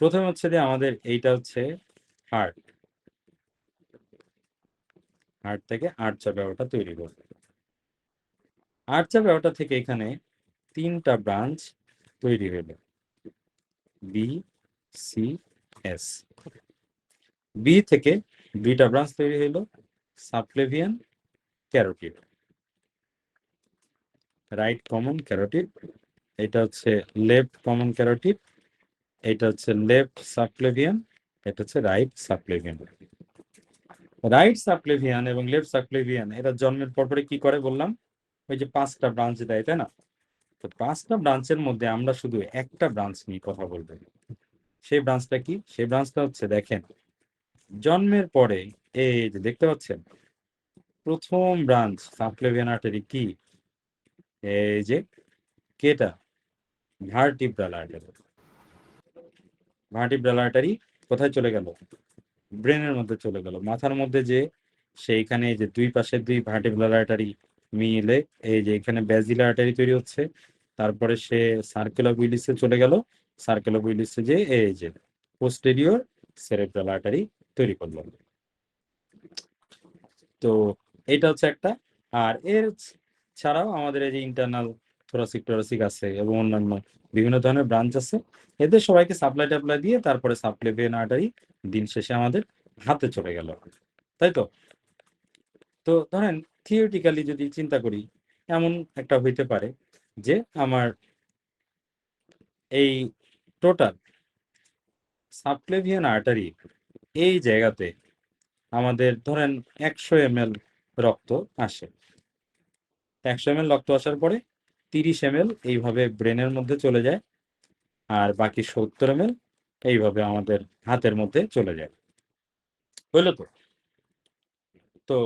প্রথমে হচ্ছে যে আমাদের এইটা হচ্ছে হার্ট, হার্ট থেকে আর্চা ব্যাপারটা তৈরি করবে। আর্চা ব্যাপারটা থেকে এখানে তিনটা ব্রাঞ্চ তৈরি হলো, বি সি এস। বি থেকে দুইটা ব্রাঞ্চ তৈরি হলো, subclavian carotid, right common carotid, এটা হচ্ছে লেফট কমন ক্যারোটিড, এটা হচ্ছে লেফট সাবক্লেভিয়ান, এটা হচ্ছে রাইট সাবক্লেভিয়ান। রাইট সাবক্লেভিয়ান এবং লেফট সাবক্লেভিয়ান এরা জন্মের পরপরে কি করে বললাম, ওই যে 5টা ব্রাঞ্চ দেয়, তাই না? তো 5টা ব্রাঞ্চের মধ্যে আমরা শুধু একটা ব্রাঞ্চ নিয়ে কথা বলবো। সেই ব্রাঞ্চটা কি? সেই ব্রাঞ্চটা হচ্ছে, দেখেন জন্মের পরে এই যে দেখতে পাচ্ছেন প্রথম ব্রাঞ্চ সাবক্লেভিয়ান আর্টারি কি? এই যে কেটা ভার্টিব্রাল আর্টারি। ভার্টিব্রাল আর্টারি কোথায় চলে গেল? ব্রেনের মধ্যে চলে গেল, মাথার মধ্যে, যে সেইখানে যে দুই পাশে দুই ভার্টিব্রাল আর্টারি মিলে এই যে এখানে ব্যাজিলার আর্টারি তৈরি হচ্ছে, তারপরে সে সার্কুলার উইলিসে চলে গেল, সার্কুলার উইলিসে যে এই যে পোস্টেরিয়র সেরেব্রাল আর্টারি তৈরি করলো। তো এটা হচ্ছে একটা। আর এর ছাড়াও আমাদের এই যে ইন্টারনাল থোরাসিক টোরাসিক আছে এবং অন্যান্য বিভিন্ন ধরনের ব্রাঞ্চ আছে, এদের সবাইকে সাপ্লাই টাপ্লাই দিয়ে তারপরে সাবক্লেভিয়ান আর্টারি দিন শেষে আমাদের হাতে চলে গেল, তাই তো? তো ধরেন থিওরিটিক্যালি যদি চিন্তা করি, এমন একটা হইতে পারে যে আমার এই টোটাল সাবক্লেভিয়ান আর্টারি এই জায়গাতে আমাদের ধরেন 100 ml রক্ত আসে। 100 ml রক্ত আসার পরে 30 ml এইভাবে ব্রেনের মধ্যে চলে যায়, আর বাকি 70 ml এইভাবে আমাদের হাতের মধ্যে চলে যায়। হইলো তো? তো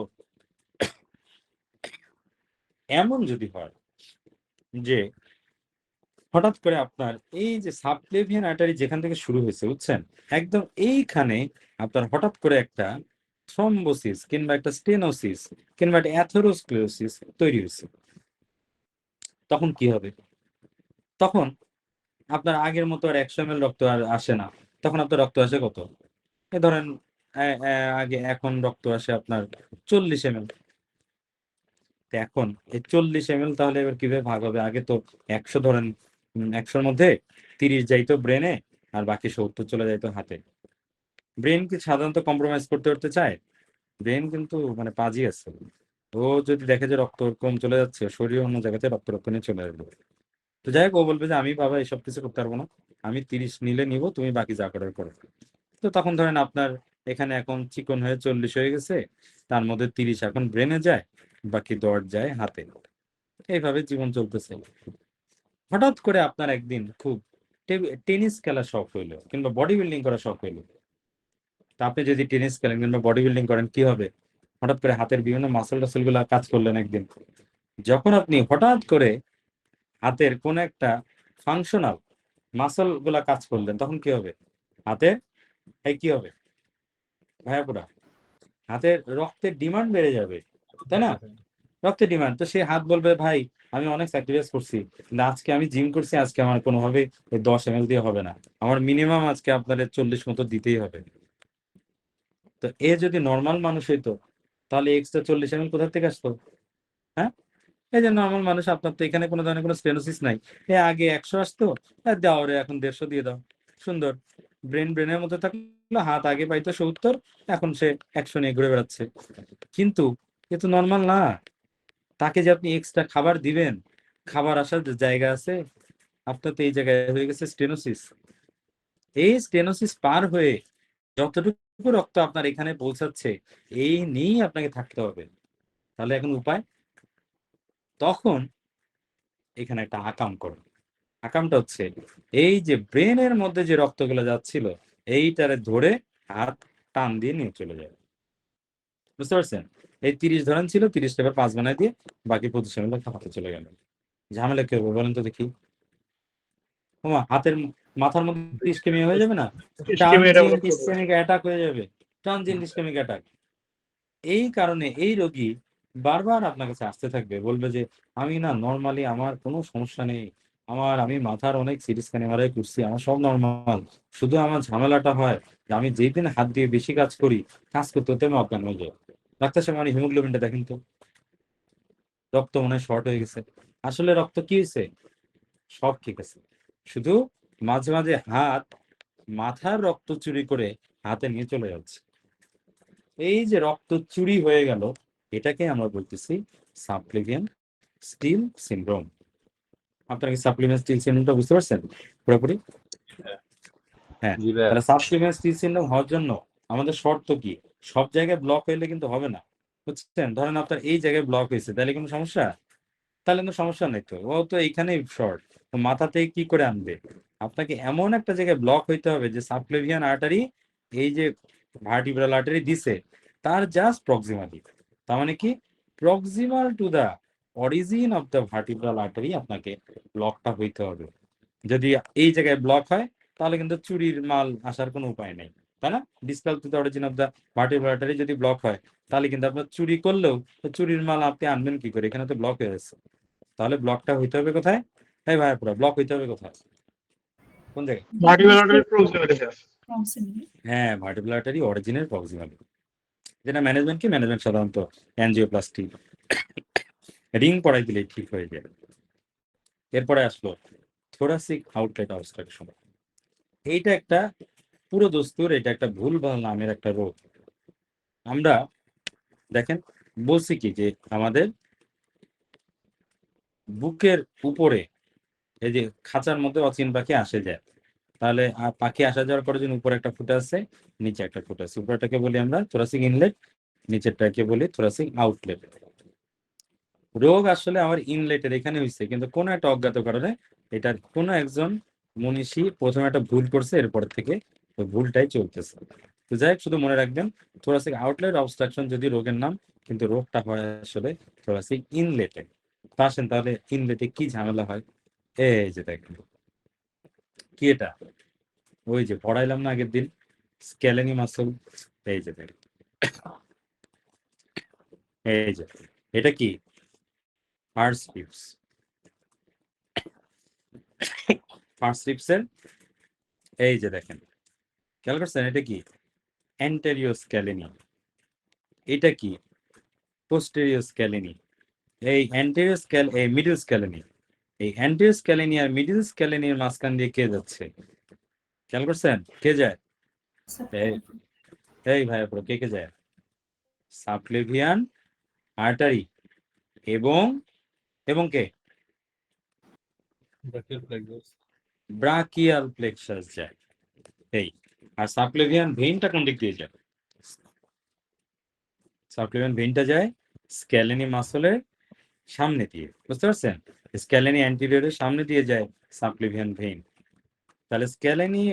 এমন যদি হয় যে হঠাৎ করে আপনার এই যে সাবক্লেভিয়ান আর্টারি যেখান থেকে শুরু হয়েছে, বুঝছেন, একদম এইখানে আপনার হঠাৎ করে একটা থ্রম্বোসিস কিংবা একটা স্টেনোসিস কিংবা একটা অ্যাথেরোস্ক্লেরোসিস তৈরি হয়েছে, তখন কি হবে? তখন আপনার আগের মতো আর 100 ml রক্ত আর আসে না, তখন আপনার রক্ত আসে কত? এই ধরেন আগে, এখন রক্ত আসে আপনার 40 ml। এখন এই 40 ml তাহলে এবার কিভাবে ভাগ হবে? আগে তো 100 ধরেন, 100-র মধ্যে 30 যাইতো ব্রেনে আর বাকি 70 চলে যাইতো হাতে। ব্রেন কি সাধারণত কম্প্রোমাইজ করতে চায়? ব্রেন কিন্তু মানে পাজি আছে, ও যদি দেখে যে রক্ত কম চলে যাচ্ছে, শরীর অন্য জায়গাতে রক্ত নিয়ে চলে আসবে। তো যাই হোক, ও বলবে যে আমি বাবা এসব কিছু করতে পারবো না, আমি 30 নিলে নিব, তুমি বাকি যা করার করো। তো তখন ধরেন আপনার এখানে এখন চিকন হয়ে 40 হয়ে গেছে, তার মধ্যে 30 এখন ব্রেনে যায়, বাকি 10 যায় হাতে। এইভাবে জীবন চলতেছে। হঠাৎ করে আপনার একদিন খুব টেনিস খেলার শখ হইলো কিংবা বডি বিল্ডিং করার শখ হইলো, তা আপনি যদি টেনিস খেলেন কিংবা বডি বিল্ডিং করেন কি হবে? হঠাৎ করে হাতের বিভিন্ন মাসল টাসল গুলা কাজ করলেন একদিন, যখন আপনি হঠাৎ করে হাতের কোন একটা ফাংশনাল মাসল গুলা কাজ করলেন, তখন কি হবে? হাতে কি হবে ভাইয়া পুরা? হাতের রক্তের ডিমান্ড বেড়ে যাবে, তাই না? রক্তের ডিমান্ড, তো সে হাত বলবে ভাই আমি অনেক স্যাক্রিফাইস করছি, কিন্তু আজকে আমি জিম করছি, আজকে আমার কোনোভাবে 10 ml দিয়ে হবে না, আমার মিনিমাম আজকে আপনাদের 40 মতো দিতেই হবে। তো এ যদি নর্মাল মানুষ হইতো, তাহলে এক্সট্রা 40 ml কোথা থেকে আসতো? হ্যাঁ, এই যে নর্মাল মানুষ, আপনার তো এখানে কোনো ধরনের কোনো স্টেনোসিস নাই, আগে 100 আসতো, দাও রে এখন 150 দিয়ে দাও, সুন্দর। ব্রেনের মধ্যে থাকলো, হাত আগে পাইতো 70, এখন সে 100 নিয়ে ঘুরে বেড়াচ্ছে। কিন্তু এ তো নর্মাল না, তাকে যে আপনি এক্সট্রা খাবার দিবেন, খাবার আসার যে জায়গা আছে, আপনার তো এই জায়গায় হয়ে গেছে স্টেনোসিস। এই স্টেনোসিস পার হয়ে যতটুকু রক্ত আপনার এখানে পৌঁছাচ্ছে, এই নিয়েই আপনাকে থাকতে হবে। তাহলে এখন উপায়, তখন এখানে একটা আকাম করুন। আকামটা হচ্ছে এই যে ব্রেনের মধ্যে যে রক্তগুলো যাচ্ছিল, এইটারে ধরে হাত টান দিয়ে নিয়ে চলে যায়। বুঝতে পারছেন? এই 30 ধরেন ছিল, 30 টাকা 5 বানায় দিয়ে বাকি 25 ml হাতে চলে গেল। ঝামেলা কি হবে বলেন তো দেখি? ওমা, হাতের মাথার মধ্যে ইস্কেমিয়া হয়ে যাবে না? ইস্কিমিয়া ট্রানজিয়েন্ট ডেভেলপ করবে। ইসকেমিক অ্যাটাক হয়ে যাবে, ট্রানজিয়েন্ট ইসকেমিক অ্যাটাক। এই কারণে এই রোগী বারবার আপনার কাছে আসতে থাকবে, বলবে যে আমি না নরমালি, আমার কোনো সমস্যা নেই, আমি মাথার অনেক সিটি স্ক্যান এমআরআই করছি, আমার সব নরমাল, শুধু আমার ঝামেলাটা হয় যে আমি যেই দিন হাত দিয়ে বেশি কাজ করি, কাজ করতে হতে আমি অজ্ঞান হয়ে যাই। ডাক্তার সাহেব আমার হিমোগ্লোবিনটা দেখেন তো, রক্ত মনে হয় শর্ট হয়ে গেছে। আসলে রক্ত কি হয়েছে? সব ঠিক আছে, শুধু মাঝে মাঝে হাত মাথার রক্ত চুরি করে হাতে নিয়ে চলে যাচ্ছে। এই যে রক্ত চুরি হয়ে গেল, এটাকে আমরা বলতেছি সাবক্লিভিয়ান স্টিল সিনড্রোম। আপনারা কি সাবক্লিভিয়ান স্টিল সিনড্রোমটা বুঝতে পারছেন পুরোপুরি? হ্যাঁ, জি ভাইয়া। তাহলে সাবক্লিভিয়ান স্টিল সিনড্রোম হওয়ার জন্য আমাদের শর্ত কি? সব জায়গায় ব্লক হইলে কিন্তু হবে না, বুঝছেন? ধরেন আপনার এই জায়গায় ব্লক হয়েছে, তাহলে কোনো সমস্যা? তাহলে কোনো সমস্যা নেই, তো ও তো এইখানেই শর্ট, তো মাথাতে কি করে আনবে? আপনাকে এমন একটা জায়গায় ব্লক হইতে হবে যে সাবক্লেভিয়ান আর্টারি, এই যে ভার্টিব্রাল আর্টারি দিছে, তার জাস্ট প্রক্সিমালি, তার মানে কি proximal to the origin of the vertebral artery আপনাকে ব্লকটা হইতে হবে। যদি এই জায়গায় ব্লক হয়, তাহলে কিন্তু চুরির মাল আসার কোনো উপায় নেই, তাই না? Distal to the origin of the vertebral artery যদি ব্লক হয়, তাহলে কিন্তু আপনার চুরি করলেও তো চুরির মাল আপনি আনবেন কি করে? এখানে তো ব্লক হয়ে যাচ্ছে। তাহলে ব্লকটা হইতে হবে কোথায়? এই ভাই পুরো ব্লক হইতে হবে কোথায়? কোন জায়গায়? Vertebral proximity. হ্যাঁ, ভার্টিব্রাল আর্টারি অরিজিনের প্রক্সিমালি, যেটা ম্যানেজমেন্ট কি? ম্যানেজমেন্ট সাধারণত অ্যানজিওপ্লাস্টি রিং পড়াই দিলেই ঠিক হয়ে যায়। এরপরে আসলো থোরাসিক আউটলেট অবস্ট্রাকশন। এইটা একটা পুরো দস্তুর, এটা একটা ভুলভাল নামের একটা রোগ। আমরা দেখেন বলছি কি যে আমাদের বুকের উপরে এই যে খাঁচার মধ্যে অচিন পাখি আসে যায়, তাহলে পাখি আসা যাওয়ার পরে যদি উপরে একটা ফুটা আছে, নিচে একটা ফুটা আছে, উপরটাকে বলি আমরা থোরাসিক ইনলেট, নিচেরটাকে বলি থোরাসিক আউটলেট। রোগ আসলে আমার ইনলেটের এখানে হয়েছে, কিন্তু কোনো একটা অজ্ঞাত কারণে এটার কোনো একজন মনীষী প্রথমে একটা ভুল করছে, এরপর থেকে ওই ভুলটাই চলতেছে। তো যাই হোক, শুধু মনে রাখবেন থোরাসিক আউটলেট অবস্ট্রাকশন যদি রোগের নাম, কিন্তু রোগটা হয় আসলে থোরাসিক ইনলেটে। তা আসেন তাহলে ইনলেটে কি ঝামেলা হয়? এই যে দেখেন কি এটা, ওই যে পড়াইলাম না আগের দিন, স্ক্যালেনি মাসল। এই যে দেখেন, এই যে এটা কি? First ribs. ফার্স্ট রিপসের এই যে দেখেন, খেয়াল করছেন এটা কি? অ্যান্টেরিও স্ক্যালেনি। এটা কি? পোস্টেরিও স্ক্যালেনি। এই অ্যান্টেরিও এই মিডল স্ক্যালেনি। এই অ্যান্টেরিও স্ক্যালেনি আর মিডল স্ক্যালেনির মাঝখান দিয়ে কে যাচ্ছে? খেয়াল করছেন কে যায়? এই ভাই পুরো কে কে যায়? সাবক্লেভিয়ান আর্টারি এবং এবং কে? ব্রাকিয়াল প্লেক্সাস যায়। এই আর সাবক্লেভিয়ান ভেইনটা কোন দিক দিয়ে যায়? সাবক্লেভিয়ান ভেইনটা যায় স্ক্যালেনি মাসলের সামনে দিয়ে, বুঝতে পারছেন? স্ক্যালেনি অ্যান্টিরিয়রের সামনে দিয়ে যায় সাবক্লেভিয়ান ভেইন। তাহলে স্ক্যালেনি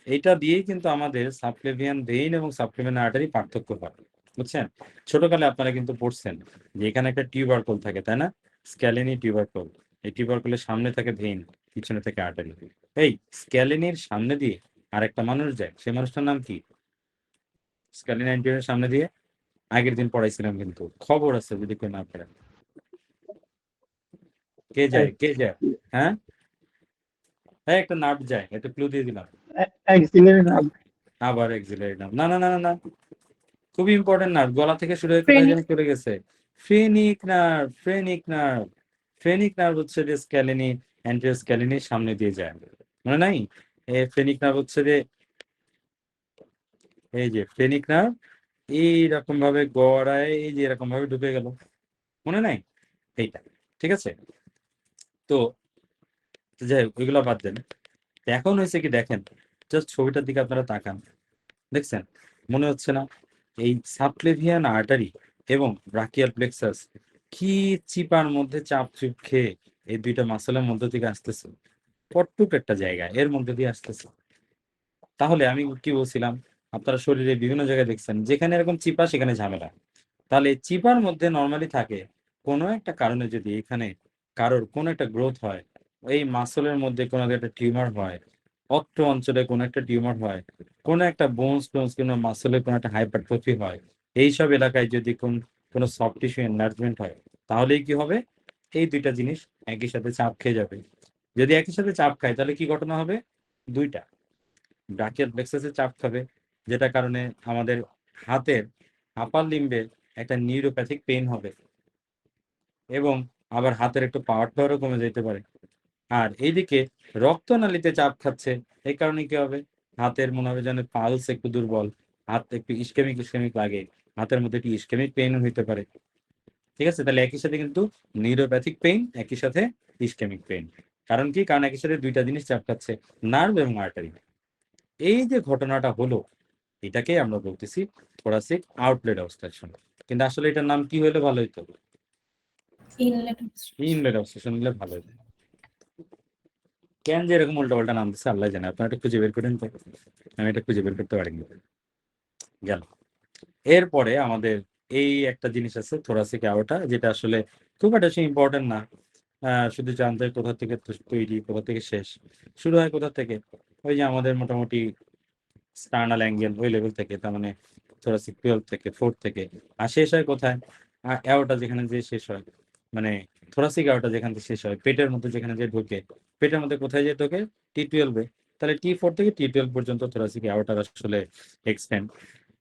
এইটা দিয়েই কিন্তু আমাদের সাবক্লেভিয়ান ভেইন এবং সাবক্লেভিয়ান আর্টারি পার্থক্য হয়, বুঝছেন? ছোটকালে আপনারা কিন্তু পড়ছেন যে এখানে একটা টিউবারকল থাকে, তাই না? Scalene tubercle. এই টিউবারকলের সামনে থাকে ভেইন, পিছনে থাকে আর্টারি। এই স্ক্যালেনির সামনে দিয়ে আরেকটা মানুষ যায়, সেই মানুষটার নাম কি? স্ক্যালেনি অ্যান্টিরিয়রের সামনে দিয়ে আগের দিন পড়াইছিলাম, কিন্তু খবর আছে যদি কেউ না পড়ে। কে যায়, কে যায়? হ্যাঁ, হ্যাঁ, একটা নাট যায়, একটা ক্লু দিয়ে দিলাম। Axillary nerve. আবার এক্সিলারি নার্ভ। না না না না না, খুবই ইম্পর্টেন্ট নার্ভ, গলা থেকে শুরু হয়ে কোথায় ফ্রেনিক। যেন চলে গেছে। Phrenic nerve, phrenic nerve. Phrenic nerve হচ্ছে যে স্ক্যালিনি অ্যান্টেরিয়র স্ক্যালিনির সামনে দিয়ে যায়, মনে নাই? ফ্রেনিক নার্ভ হচ্ছে যে এই যে ফ্রেনিক নার্ভ এইরকম ভাবে গড়ায়, এই যে এরকম ভাবে ঢুকে গেল, মনে নাই? এইটা ঠিক আছে। তো যাই হোক, ওইগুলো বাদ দেন। তো এখন হয়েছে কি দেখেন, জাস্ট ছবিটার দিকে আপনারা তাকান, দেখছেন? মনে হচ্ছে না এই সাবক্লেভিয়ান আর্টারি এবং ব্রাকিয়াল প্লেক্সাস কি চিপার মধ্যে চাপ চুপ খেয়ে এই দুইটা মাসলের মধ্যে থেকে আসতেছে, কটটুক একটা জায়গা এর মধ্যে দিয়ে আসতেছে। তাহলে আমি কি বলছিলাম, আপনারা শরীরে বিভিন্ন জায়গায় দেখছেন যেখানে এরকম চিপা সেখানে ঝামেলা। তাহলে এই চিপার মধ্যে নর্মালি থাকে, কোনো একটা কারণে যদি এখানে কারোর কোনো একটা গ্রোথ হয়, এই মাসলের মধ্যে কোনো একটা টিউমার হয়, অত্র অঞ্চলে কোনো একটা টিউমার হয়, কোনো একটা বোনস টোনস কোনো মাসলের কোনো একটা হাইপারট্রফি হয়, এইসব এলাকায় যদি কোনো সফট টিস্যু এনলার্জমেন্ট হয়, তাহলেই কি হবে? এই দুইটা জিনিস একই সাথে চাপ খেয়ে যাবে। যদি একই সাথে চাপ খায় তাহলে কি ঘটনা হবে? দুইটা, ব্রাকিয়াল প্লেক্সাসে চাপ খাবে, যেটা কারণে আমাদের হাতের আপার লিম্বে একটা নিউরোপ্যাথিক পেইন হবে এবং আবার হাতের একটু পাওয়ারটাও কমে যেতে পারে। আর এইদিকে রক্তনালীতে চাপ খাচ্ছে, এই কারণে কি হবে? হাতের মনে হবে যেন পালস একটু দুর্বল, হাত একটু ইস্কেমিক ইস্কেমিক লাগে, হাতের মধ্যে একটু ইস্কেমিক পেইন হইতে পারে। ঠিক আছে, তাহলে একই সাথে কিন্তু নিউরোপ্যাথিক পেইন, একই সাথে ইস্কেমিক পেইন। কারণ কি? কারণ একই সাথে দুইটা জিনিস চাপ খাচ্ছে, নার্ভ এবং আর্টারি। এই যে ঘটনাটা হলো, এটাকেই আমরা বলতেছি থোরাসিক আউটলেট অবস্ট্রাকশন। কিন্তু আসলে এটার নাম কি হলে ভালো হইতো? ইনলেট অবস্ট্রাকশন হলে ভালো হইতো। কেন যে এরকম উল্টাপাল্টা নাম দিচ্ছে আল্লাহ জানে, আপনারা এটা খুঁজে বের করেন তো, আমি এটা খুঁজে বের করতে পারিনি। গেল। এরপরে আমাদের এই একটা জিনিস আছে থোরাসিক আওটা, যেটা আসলে খুব একটা বেশি ইম্পর্টেন্ট না। শুধু জানতে হয় কোথা থেকে তৈরি, কোথা থেকে শেষ। শুরু হয় কোথা থেকে? ওই যে আমাদের মোটামুটি স্টার্নাল অ্যাঙ্গেল ওই লেভেল থেকে, তার মানে থোরাসিক 12 থেকে 4 থেকে। আর শেষ হয় কোথায়? অ্যাওটা যেখানে যে শেষ হয়, মানে থোরাসিক অ্যাওটা যেখান থেকে শেষ হয়, পেটের মধ্যে যেখানে যে ঢোকে, পেটের মধ্যে কোথায় যে ঢোকে? T12 এ। তাহলে T4 থেকে T12 পর্যন্ত থোরাসিক অ্যাওটার আসলে এক্সটেন্ড।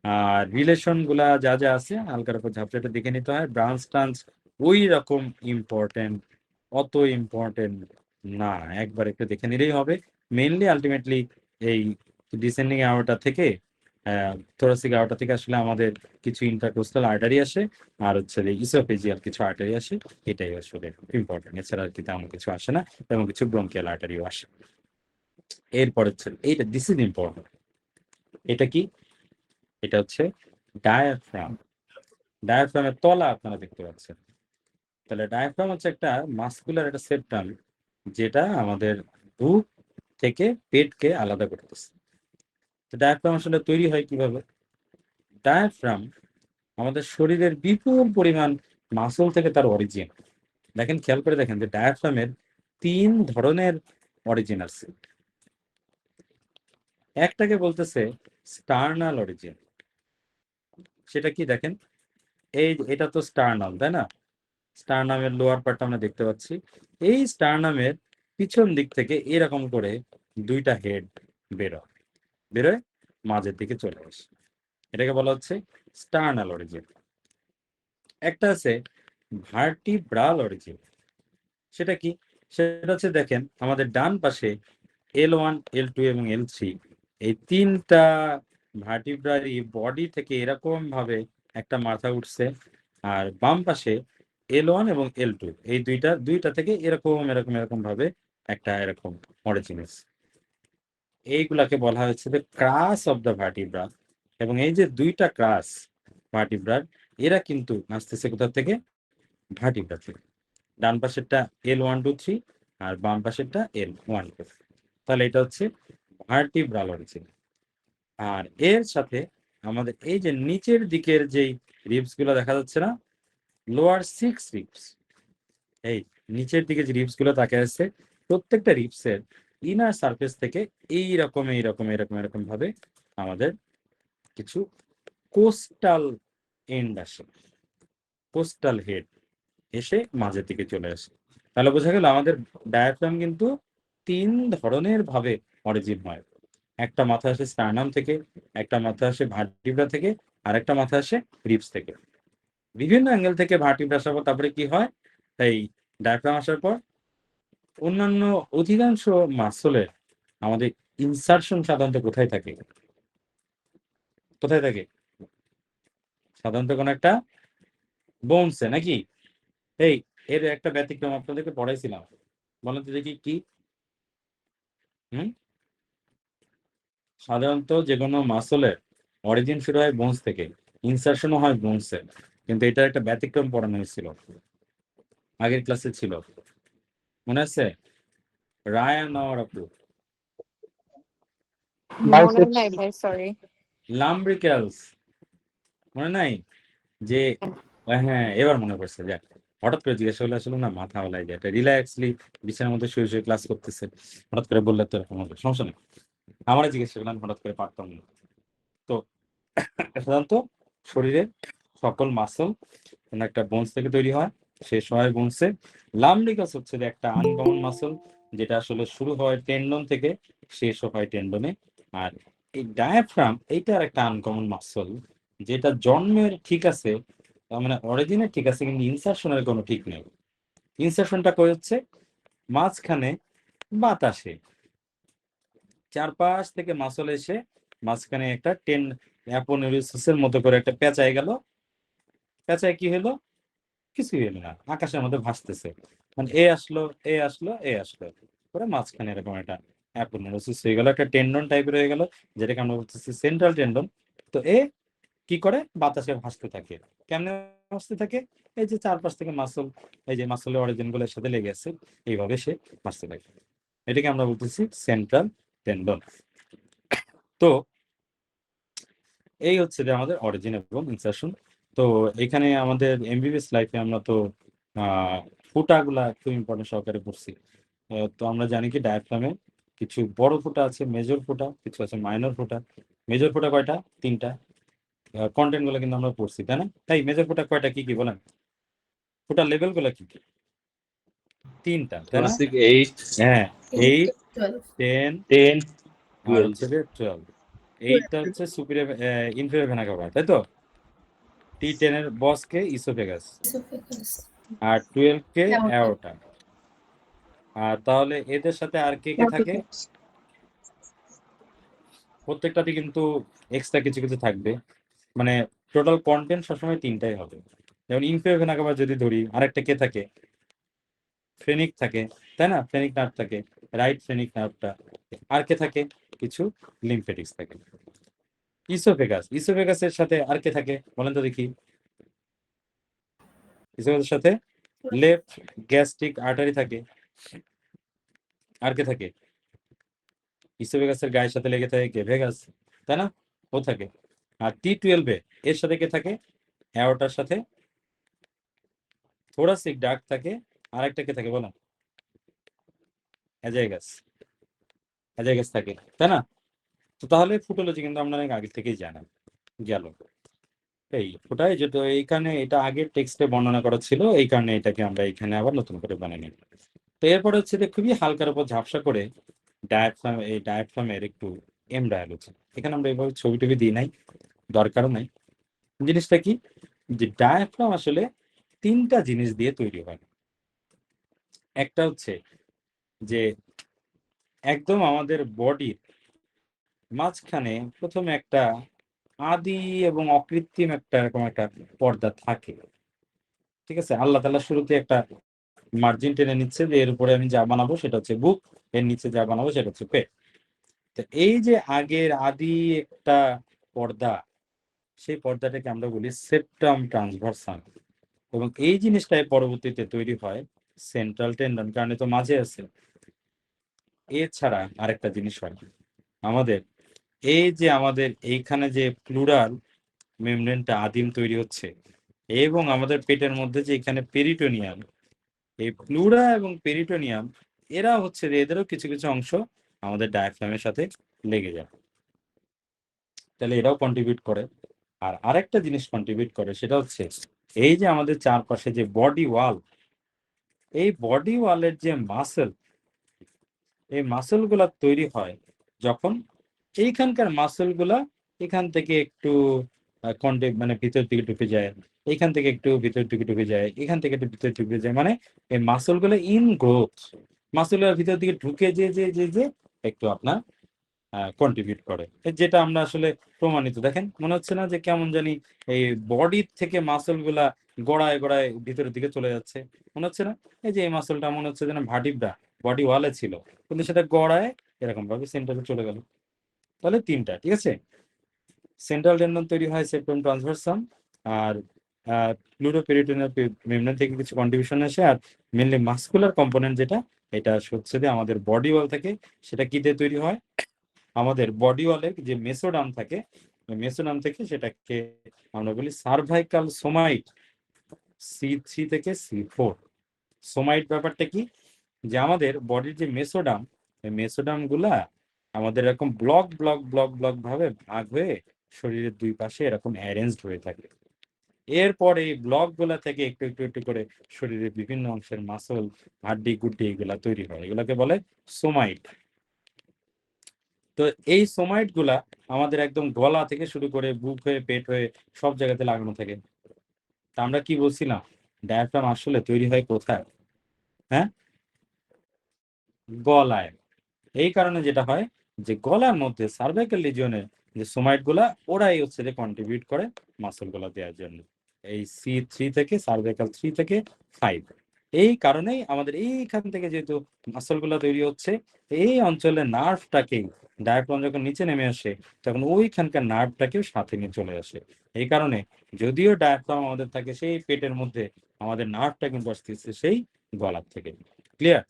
আর রিলেশন গুলা যা যা আছে হালকার উপর ঝাপটাটা দেখে নিতে হয়। ব্রাঞ্চ টাঞ্চ ওই রকম ইম্পর্টেন্ট, অত ইম্পর্টেন্ট না, একবার একটু দেখে নিলেই হবে। মেইনলি আলটিমেটলি এই ডিসেন্ডিং আওয়ারটা থেকে থোরাসিক আওয়ারটা থেকে আসলে আমাদের কিছু ইন্টারকোস্টাল আর্টারি আসে, আর হচ্ছে ইসোফেজিয়াল কিছু আর্টারি আসে। এটাই আসলে ইম্পর্টেন্ট, এছাড়া আর কি তেমন কিছু আসে না, এবং কিছু ব্রঙ্কিয়াল আর্টারিও আসে। এরপর হচ্ছে এইটা, দিস ইজ ইম্পর্টেন্ট। এটা কি? এটা হচ্ছে ডায়াফ্রাম। ডায়াফ্রামের তলা আপনারা দেখতে পাচ্ছেন। তাহলে ডায়াফ্রাম হচ্ছে একটা মাস্কুলার একটা সেপ্টাম, যেটা আমাদের বুক থেকে পেটকে আলাদা করতেছে। তো ডায়াফ্রাম আসলে তৈরি হয় কিভাবে? ডায়াফ্রাম আমাদের শরীরের বিপুল পরিমাণ মাসল থেকে তার অরিজিন। দেখেন, খেয়াল করে দেখেন যে ডায়াফ্রামের 3 ধরনের অরিজিন আছে। একটাকে বলতেছে স্টার্নাল অরিজিন। সেটা কি? দেখেন, এটা তো স্টার্নাল, তাই না? স্টারনামের লোয়ার পার্টটা আমরা দেখতে পাচ্ছি। এই স্টারনামের পিছন দিক থেকে এরকম করে দুইটা হেড বেরোয়, বেরোয় মাঝের দিকে চলে আসে। এটাকে বলা হচ্ছে স্টার্নাল অরিজিন। একটা আছে ভার্টিব্রাল অরিজিন। সেটা কি? সেটা হচ্ছে, দেখেন আমাদের ডান পাশে L1, L2 এবং L3, এই 3টা ভার্টিব্রারি বডি থেকে এরকম ভাবে একটা মাথা উঠছে। আর বাম পাশে L1 এবং L2, এই দুইটা থেকে এরকম এরকম এরকম ভাবে একটা এরকম অরিজিনস। এইগুলাকে বলা হচ্ছে যে ক্রাস অফ দ্য ভার্টিব্রা। এবং এই যে দুইটা ক্রাস ভার্টিব্রার, এরা কিন্তু আসতেছে কোথা থেকে? ভার্টিব্রা থেকে। ডান পাশেরটা L1, 2, 3, আর বাম পাশেরটা L1, 2। তাহলে এটা হচ্ছে ভার্টিব্রাল অরিজিন। আর এর সাথে আমাদের এই যে নিচের দিকের যেই রিবস গুলো দেখা যাচ্ছে না, লোয়ার 6 রিবস, এই নিচের দিকে যে রিবস গুলো তাকে আছে, প্রত্যেকটা রিবসের ইনার সারফেস থেকে এইরকম ভাবে আমাদের কিছু কোস্টাল এন্ড আসে, কোস্টাল হেড এসে মাঝের দিকে চলে আসে। তাহলে বোঝা গেল আমাদের ডায়াফ্রাম কিন্তু 3 ধরনের ভাবে অরিজিন হয়। একটা মাথা আসে স্টার্নাম থেকে, একটা মাথা আসে ভার্টিব্রা থেকে, আর একটা মাথা আসে রিবস থেকে। বিভিন্ন অ্যাঙ্গেল থেকে ভার্টিব্রা আসার পর তারপরে কি হয়, এই ডায়াফ্রাম আসার পর অন্যান্য অধিকাংশ মাসলের আমাদের ইনসারশন সাধারণত কোথায় থাকে? কোথায় থাকে? সাধারণত কোনো একটা বোনসে, নাকি? এই এর একটা ব্যতিক্রম আপনাদেরকে পড়াইছিলাম, বলেন তো দেখি কি? সাধারণত যে কোনো মাসলের অরিজিন শুরু হয় বোনস থেকে, ইনসারশনও হয় বোনসে, কিন্তু এটার একটা ব্যতিক্রম পড়ানো হয়েছিল, আগের ক্লাসে ছিল, মনে আছে? রায়ান আর আপু, মনে নাই ভাই, সরি। লাম্ব্রিক্যালস, মনে নাই? যে হ্যাঁ, এবার মনে পড়ছে। যাক, হঠাৎ করে জিজ্ঞাসা করলে আসলে না মাথা হলাই যায়, এটা রিল্যাক্সলি বিছানার মধ্যে শুয়ে ক্লাস করতেছে, হঠাৎ করে বললে তো এরকম হবে, সমস্যা নেই। আমারই জিজ্ঞাসা করলাম, হঠাৎ করে পারতাম না। তো সাধারণত শরীরের সকল মাসল কোনো একটা বোনস থেকে তৈরি হয়, শেষ হয় বোনসে। লাম্ব্রিকাস হচ্ছে যে একটা আনকমন মাসল, যেটা আসলে শুরু হয় টেন্ডন থেকে, শেষও হয় টেন্ডনে। আর এই ডায়াফ্রাম এইটার একটা আনকমন মাসল, যেটা জন্মের ঠিক আছে, তার মানে অরিজিনের ঠিক আছে, কিন্তু ইনসারশনের কোনো ঠিক নেই। ইনসারশনটা কই হচ্ছে? মাঝখানে বাতাসে, চারপাশ থেকে মাসল এসে মাঝখানে একটা অ্যাপোনেউরিসিসের মতো করে একটা পেঁচায় গেল। পেঁচায় কি হলো? কিছুই হলো না, আকাশের মধ্যে ভাসতেছে। মানে এ আসলো, এ আসলো, এ আসলো, পরে মাঝখানে এরকম একটা অ্যাপোনেউরিসিস হয়ে গেল, একটা টেন্ডন টাইপের হয়ে গেল, যেটাকে আমরা বলতেছি সেন্ট্রাল টেন্ডন। তো এ কি করে? বাতাসে ভাসতে থাকে। কেমনে ভাসতে থাকে? এই যে চারপাশ থেকে মাসল, এই যে মাসলের অরিজিন গুলোর সাথে লেগে আছে, এইভাবে সে ভাসতে থাকে। এটাকে আমরা বলতেছি সেন্ট্রাল টেন্ডন। তো এই হচ্ছে যে আমাদের অরিজিন এবং ইনসারশন। তো এখানে আমাদের এমবিবিএস লাইফে আমরা তো ফুটাগুলা খুব ইম্পর্টেন্ট সহকারে পড়ছি। তো আমরা জানি কি ডায়াফ্রামে কিছু বড় ফুটা আছে, মেজর ফুটা, কিছু আছে মাইনর ফুটা। মেজর ফুটা কয়টা? 3টা। কন্টেন্ট গুলো কিন্তু আমরা পড়ছি, তাই না? তাই মেজর ফুটা কয়টা, কি কি বলেন? ফুটার লেভেল গুলো কি কি? 3টা, তাই না? Classic 8, হ্যাঁ, 8, 12। 10 10, আর 12. হচ্ছে 12। 8টা হচ্ছে সুপিরিয়র ইনফেরিয়র ভেনা কাভা, তাই তো? T10 এর বস কে? ইসোফেগাস। আর 12 কে? অ্যাওর্টা। আর তাহলে এদের সাথে আর কে কে থাকে? প্রত্যেকটাতে কিন্তু এক্সট্রা কিছু কিছু থাকবে, মানে টোটাল কন্টেন্ট সবসময় 3টাই হবে। যেমন ইনফেরিয়র ভেনা কাভা যদি ধরি, আরেকটা কে থাকে? ফ্রেনিক থাকে, তাই না? ফ্রেনিক নার্ভ থাকে, রাইট ফ্রেনিক নার্ভটা। আর কে থাকে? কিছু লিম্ফেটিক্স থাকে। ইসোফেগাসের সাথে আর কে থাকে বলেন তো দেখি? ইসোফেগাসের সাথে লেফট গ্যাস্ট্রিক আর্টারি থাকে। আর কে থাকে? ইসোফেগাসের গায়ের সাথে লেগে থাকে কে? ভেগাস, তাই না? ও থাকে। আর T12 এর সাথে কে থাকে? অ্যাওর্টার সাথে থোরাসিক ডাক্ট থাকে। আরেকটা কে থাকে বলো? অ্যাজাইগাস। অ্যাজাইগাস থাকে, তাই না? তো তাহলে ফুটোলজি কিন্তু আমরা অনেক আগে থেকেই জানেন। গেল এই ওটাই, যেটা এইখানে এটা আগের টেক্সটে বর্ণনা করা ছিল, এই কারণে এটাকে আমরা এখানে আবার নতুন করে বানিয়ে নিই। তো এরপরে হচ্ছে যে খুবই হালকার উপর ঝাপসা করে ডায়াফ্রাম, এই ডায়াফ্রামের একটু এমব্রায়োলজি। এখানে আমরা এইভাবে ছবি টবি দিই নাই, দরকারও নাই। জিনিসটা কি? যে ডায়াফ্রাম আসলে 3টা জিনিস দিয়ে তৈরি হয়। একটা হচ্ছে যে একদম আমাদের বডির মাঝখানে প্রথমে একটা আদি এবং অকৃত্রিম একটা এরকম একটা পর্দা থাকে, ঠিক আছে? আল্লাহ তাআলা শুরুতে একটা মার্জিন টেনে নিচ্ছে যে এর উপরে আমি যা বানাবো সেটা হচ্ছে বুক, এর নিচে যা বানাবো সেটা হচ্ছে পেট। তো এই যে আগের আদি একটা পর্দা, সেই পর্দাটাকে আমরা বলি সেপ্টাম ট্রান্সভার্সাম, এবং এই জিনিসটাই পরবর্তীতে তৈরি হয় সেন্ট্রাল টেন্ডন, কারণ তো মাঝে আছে। এছাড়া আরেকটা জিনিস হয় আমাদের, এই যে আমাদের এইখানে যে প্লুরাল মেমব্রেনটা আদিম তৈরি হচ্ছে এবং আমাদের পেটের মধ্যে যে এখানে পেরিটোনিয়াম, এই প্লুরা এবং পেরিটোনিয়াম এরা হচ্ছে যে এদেরও কিছু কিছু অংশ আমাদের ডায়াফ্রামের সাথে লেগে যায়, তাহলে এরাও কন্ট্রিবিউট করে। আর আরেকটা জিনিস কন্ট্রিবিউট করে সেটা হচ্ছে এই যে আমাদের চারপাশে যে বডি ওয়াল, এই বডি ওয়ালের যে মাসেল, এই মাসেল গুলা তৈরি হয় যখন এইখানকার মাসেল গুলা এখান থেকে একটু মানে ভিতর দিকে ঢুকে যায়, এখান থেকে একটু ভিতর দিকে ঢুকে যায়, এখান থেকে একটু ভিতর ঢুকে যায়, মানে এই মাসেল গুলো ইন গ্রোথ, মাসেল গুলো ভিতর দিকে ঢুকে যে একটু আপনার কন্ট্রিবিউট করে, যেটা আমরা আসলে প্রমাণিত। দেখেন মনে হচ্ছে না যে কেমন জানি এই বডি থেকে মাসেল গুলা গড়ায় গড়ায় ভিতরের দিকে চলে যাচ্ছে, মনে হচ্ছে না? এই যে এই মাসেলটা মনে হচ্ছে যেন ভার্টিব্রা বডি ওয়ালে ছিল, কিন্তু সেটা গড়ায় এরকম ভাবে সেন্টারে চলে গেল। তাহলে তিনটা, ঠিক আছে। সেন্ট্রাল টেন্ডন তৈরি হয় সেপ্টাম ট্রান্সভার্সাম, আর প্লুরোপেরিটোনিয়াল মেমব্রেন থেকে কিছু কন্ট্রিবিউশন আসে, আর মেনলি মাসকুলার কম্পোনেন্ট যেটা, এটা হচ্ছে যে আমাদের বডি ওয়াল থেকে, সেটা কি দিয়ে তৈরি হয়? আমাদের বডি ওয়ালে যে মেসোডাম থাকে, মেসোডাম থেকে সেটাকে আমরা বলি সার্ভাইকাল সোমাইট, C3 থেকে C4। সোমাইট ব্যাপারটা কি, যে আমাদের বডির যে মেসোডাম, এই মেসোডাম গুলা আমাদের এরকম ব্লক ব্লক ব্লক ব্লক ভাবে ভাগ হয়ে শরীরের দুই পাশে এরকম অ্যারেঞ্জড হয়ে থাকে। এরপর এই ব্লক গুলা থেকে একটু একটু একটু করে শরীরের বিভিন্ন অংশের মাসল, হাড্ডি গুড্ডি এগুলা তৈরি হয়, এগুলাকে বলে সোমাইট। তো এই সোমাইট গুলা আমাদের একদম গলা থেকে শুরু করে বুক হয়ে পেট হয়ে সব জায়গাতে লাগানো থাকে। তা আমরা কি বলছিলাম, ডায়াফ্রাম আসলে তৈরি হয় কোথায়? হ্যাঁ, গলায়। এই কারণে যেটা হয় যে গলার মধ্যে সার্ভাইকাল রিজিয়নের যে সোমাইট গুলা, ওরাই হচ্ছে যে কন্ট্রিবিউট করে মাসল গুলা দেওয়ার জন্য, এই C3 থেকে সার্ভাইকাল 3 থেকে 5। এই কারণেই আমাদের এইখান থেকে যেহেতু মাসল গুলা তৈরি হচ্ছে, এই অঞ্চলের নার্ভটাকেই ডায়াফ্রাম যখন নিচে নেমে আসে তখন ওইখানকার নার্ভটাকেও সাথে নিয়ে চলে আসে। এই কারণে যদিও ডায়াফ্রাম আমাদের থাকে সেই পেটের মধ্যে, আমাদের নার্ভটা কিন্তু আসতেছে সেই গলার থেকে। ক্লিয়ার?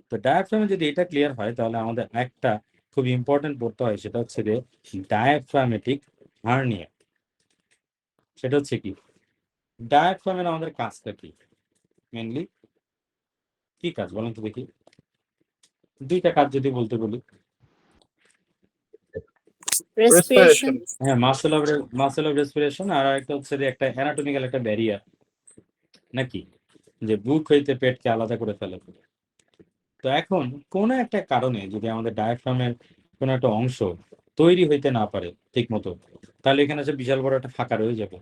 তো ডায়াফ্রামে যদি এটা ক্লিয়ার হয় তাহলে আমাদের একটা খুব ইম্পর্টেন্ট পড়তে হয়, সেটা হচ্ছে যে ডায়াফ্রামেটিক হার্নিয়া। সেটা হচ্ছে কি, ডায়াফ্রামের আমাদের কাজটা কি, মেনলি কি কাজ বলেন তো দেখি, দুইটা কাজ যদি বলতে বলি। Respiration. হ্যাঁ, মাসেল অফ রেসপিরেশন, আর একটা হচ্ছে যে একটা অ্যানাটমিক্যাল একটা ব্যারিয়ার, নাকি, যে বুক হইতে পেটকে আলাদা করে ফেলে। তো এখন কোন একটা কারণে যদি আমাদের ডায়াফ্রামের কোন একটা অংশ তৈরি হইতে না পারে ঠিক মতো, তাহলে এখানে যে বিশাল বড় একটা ফাঁকা রয়ে যাবে,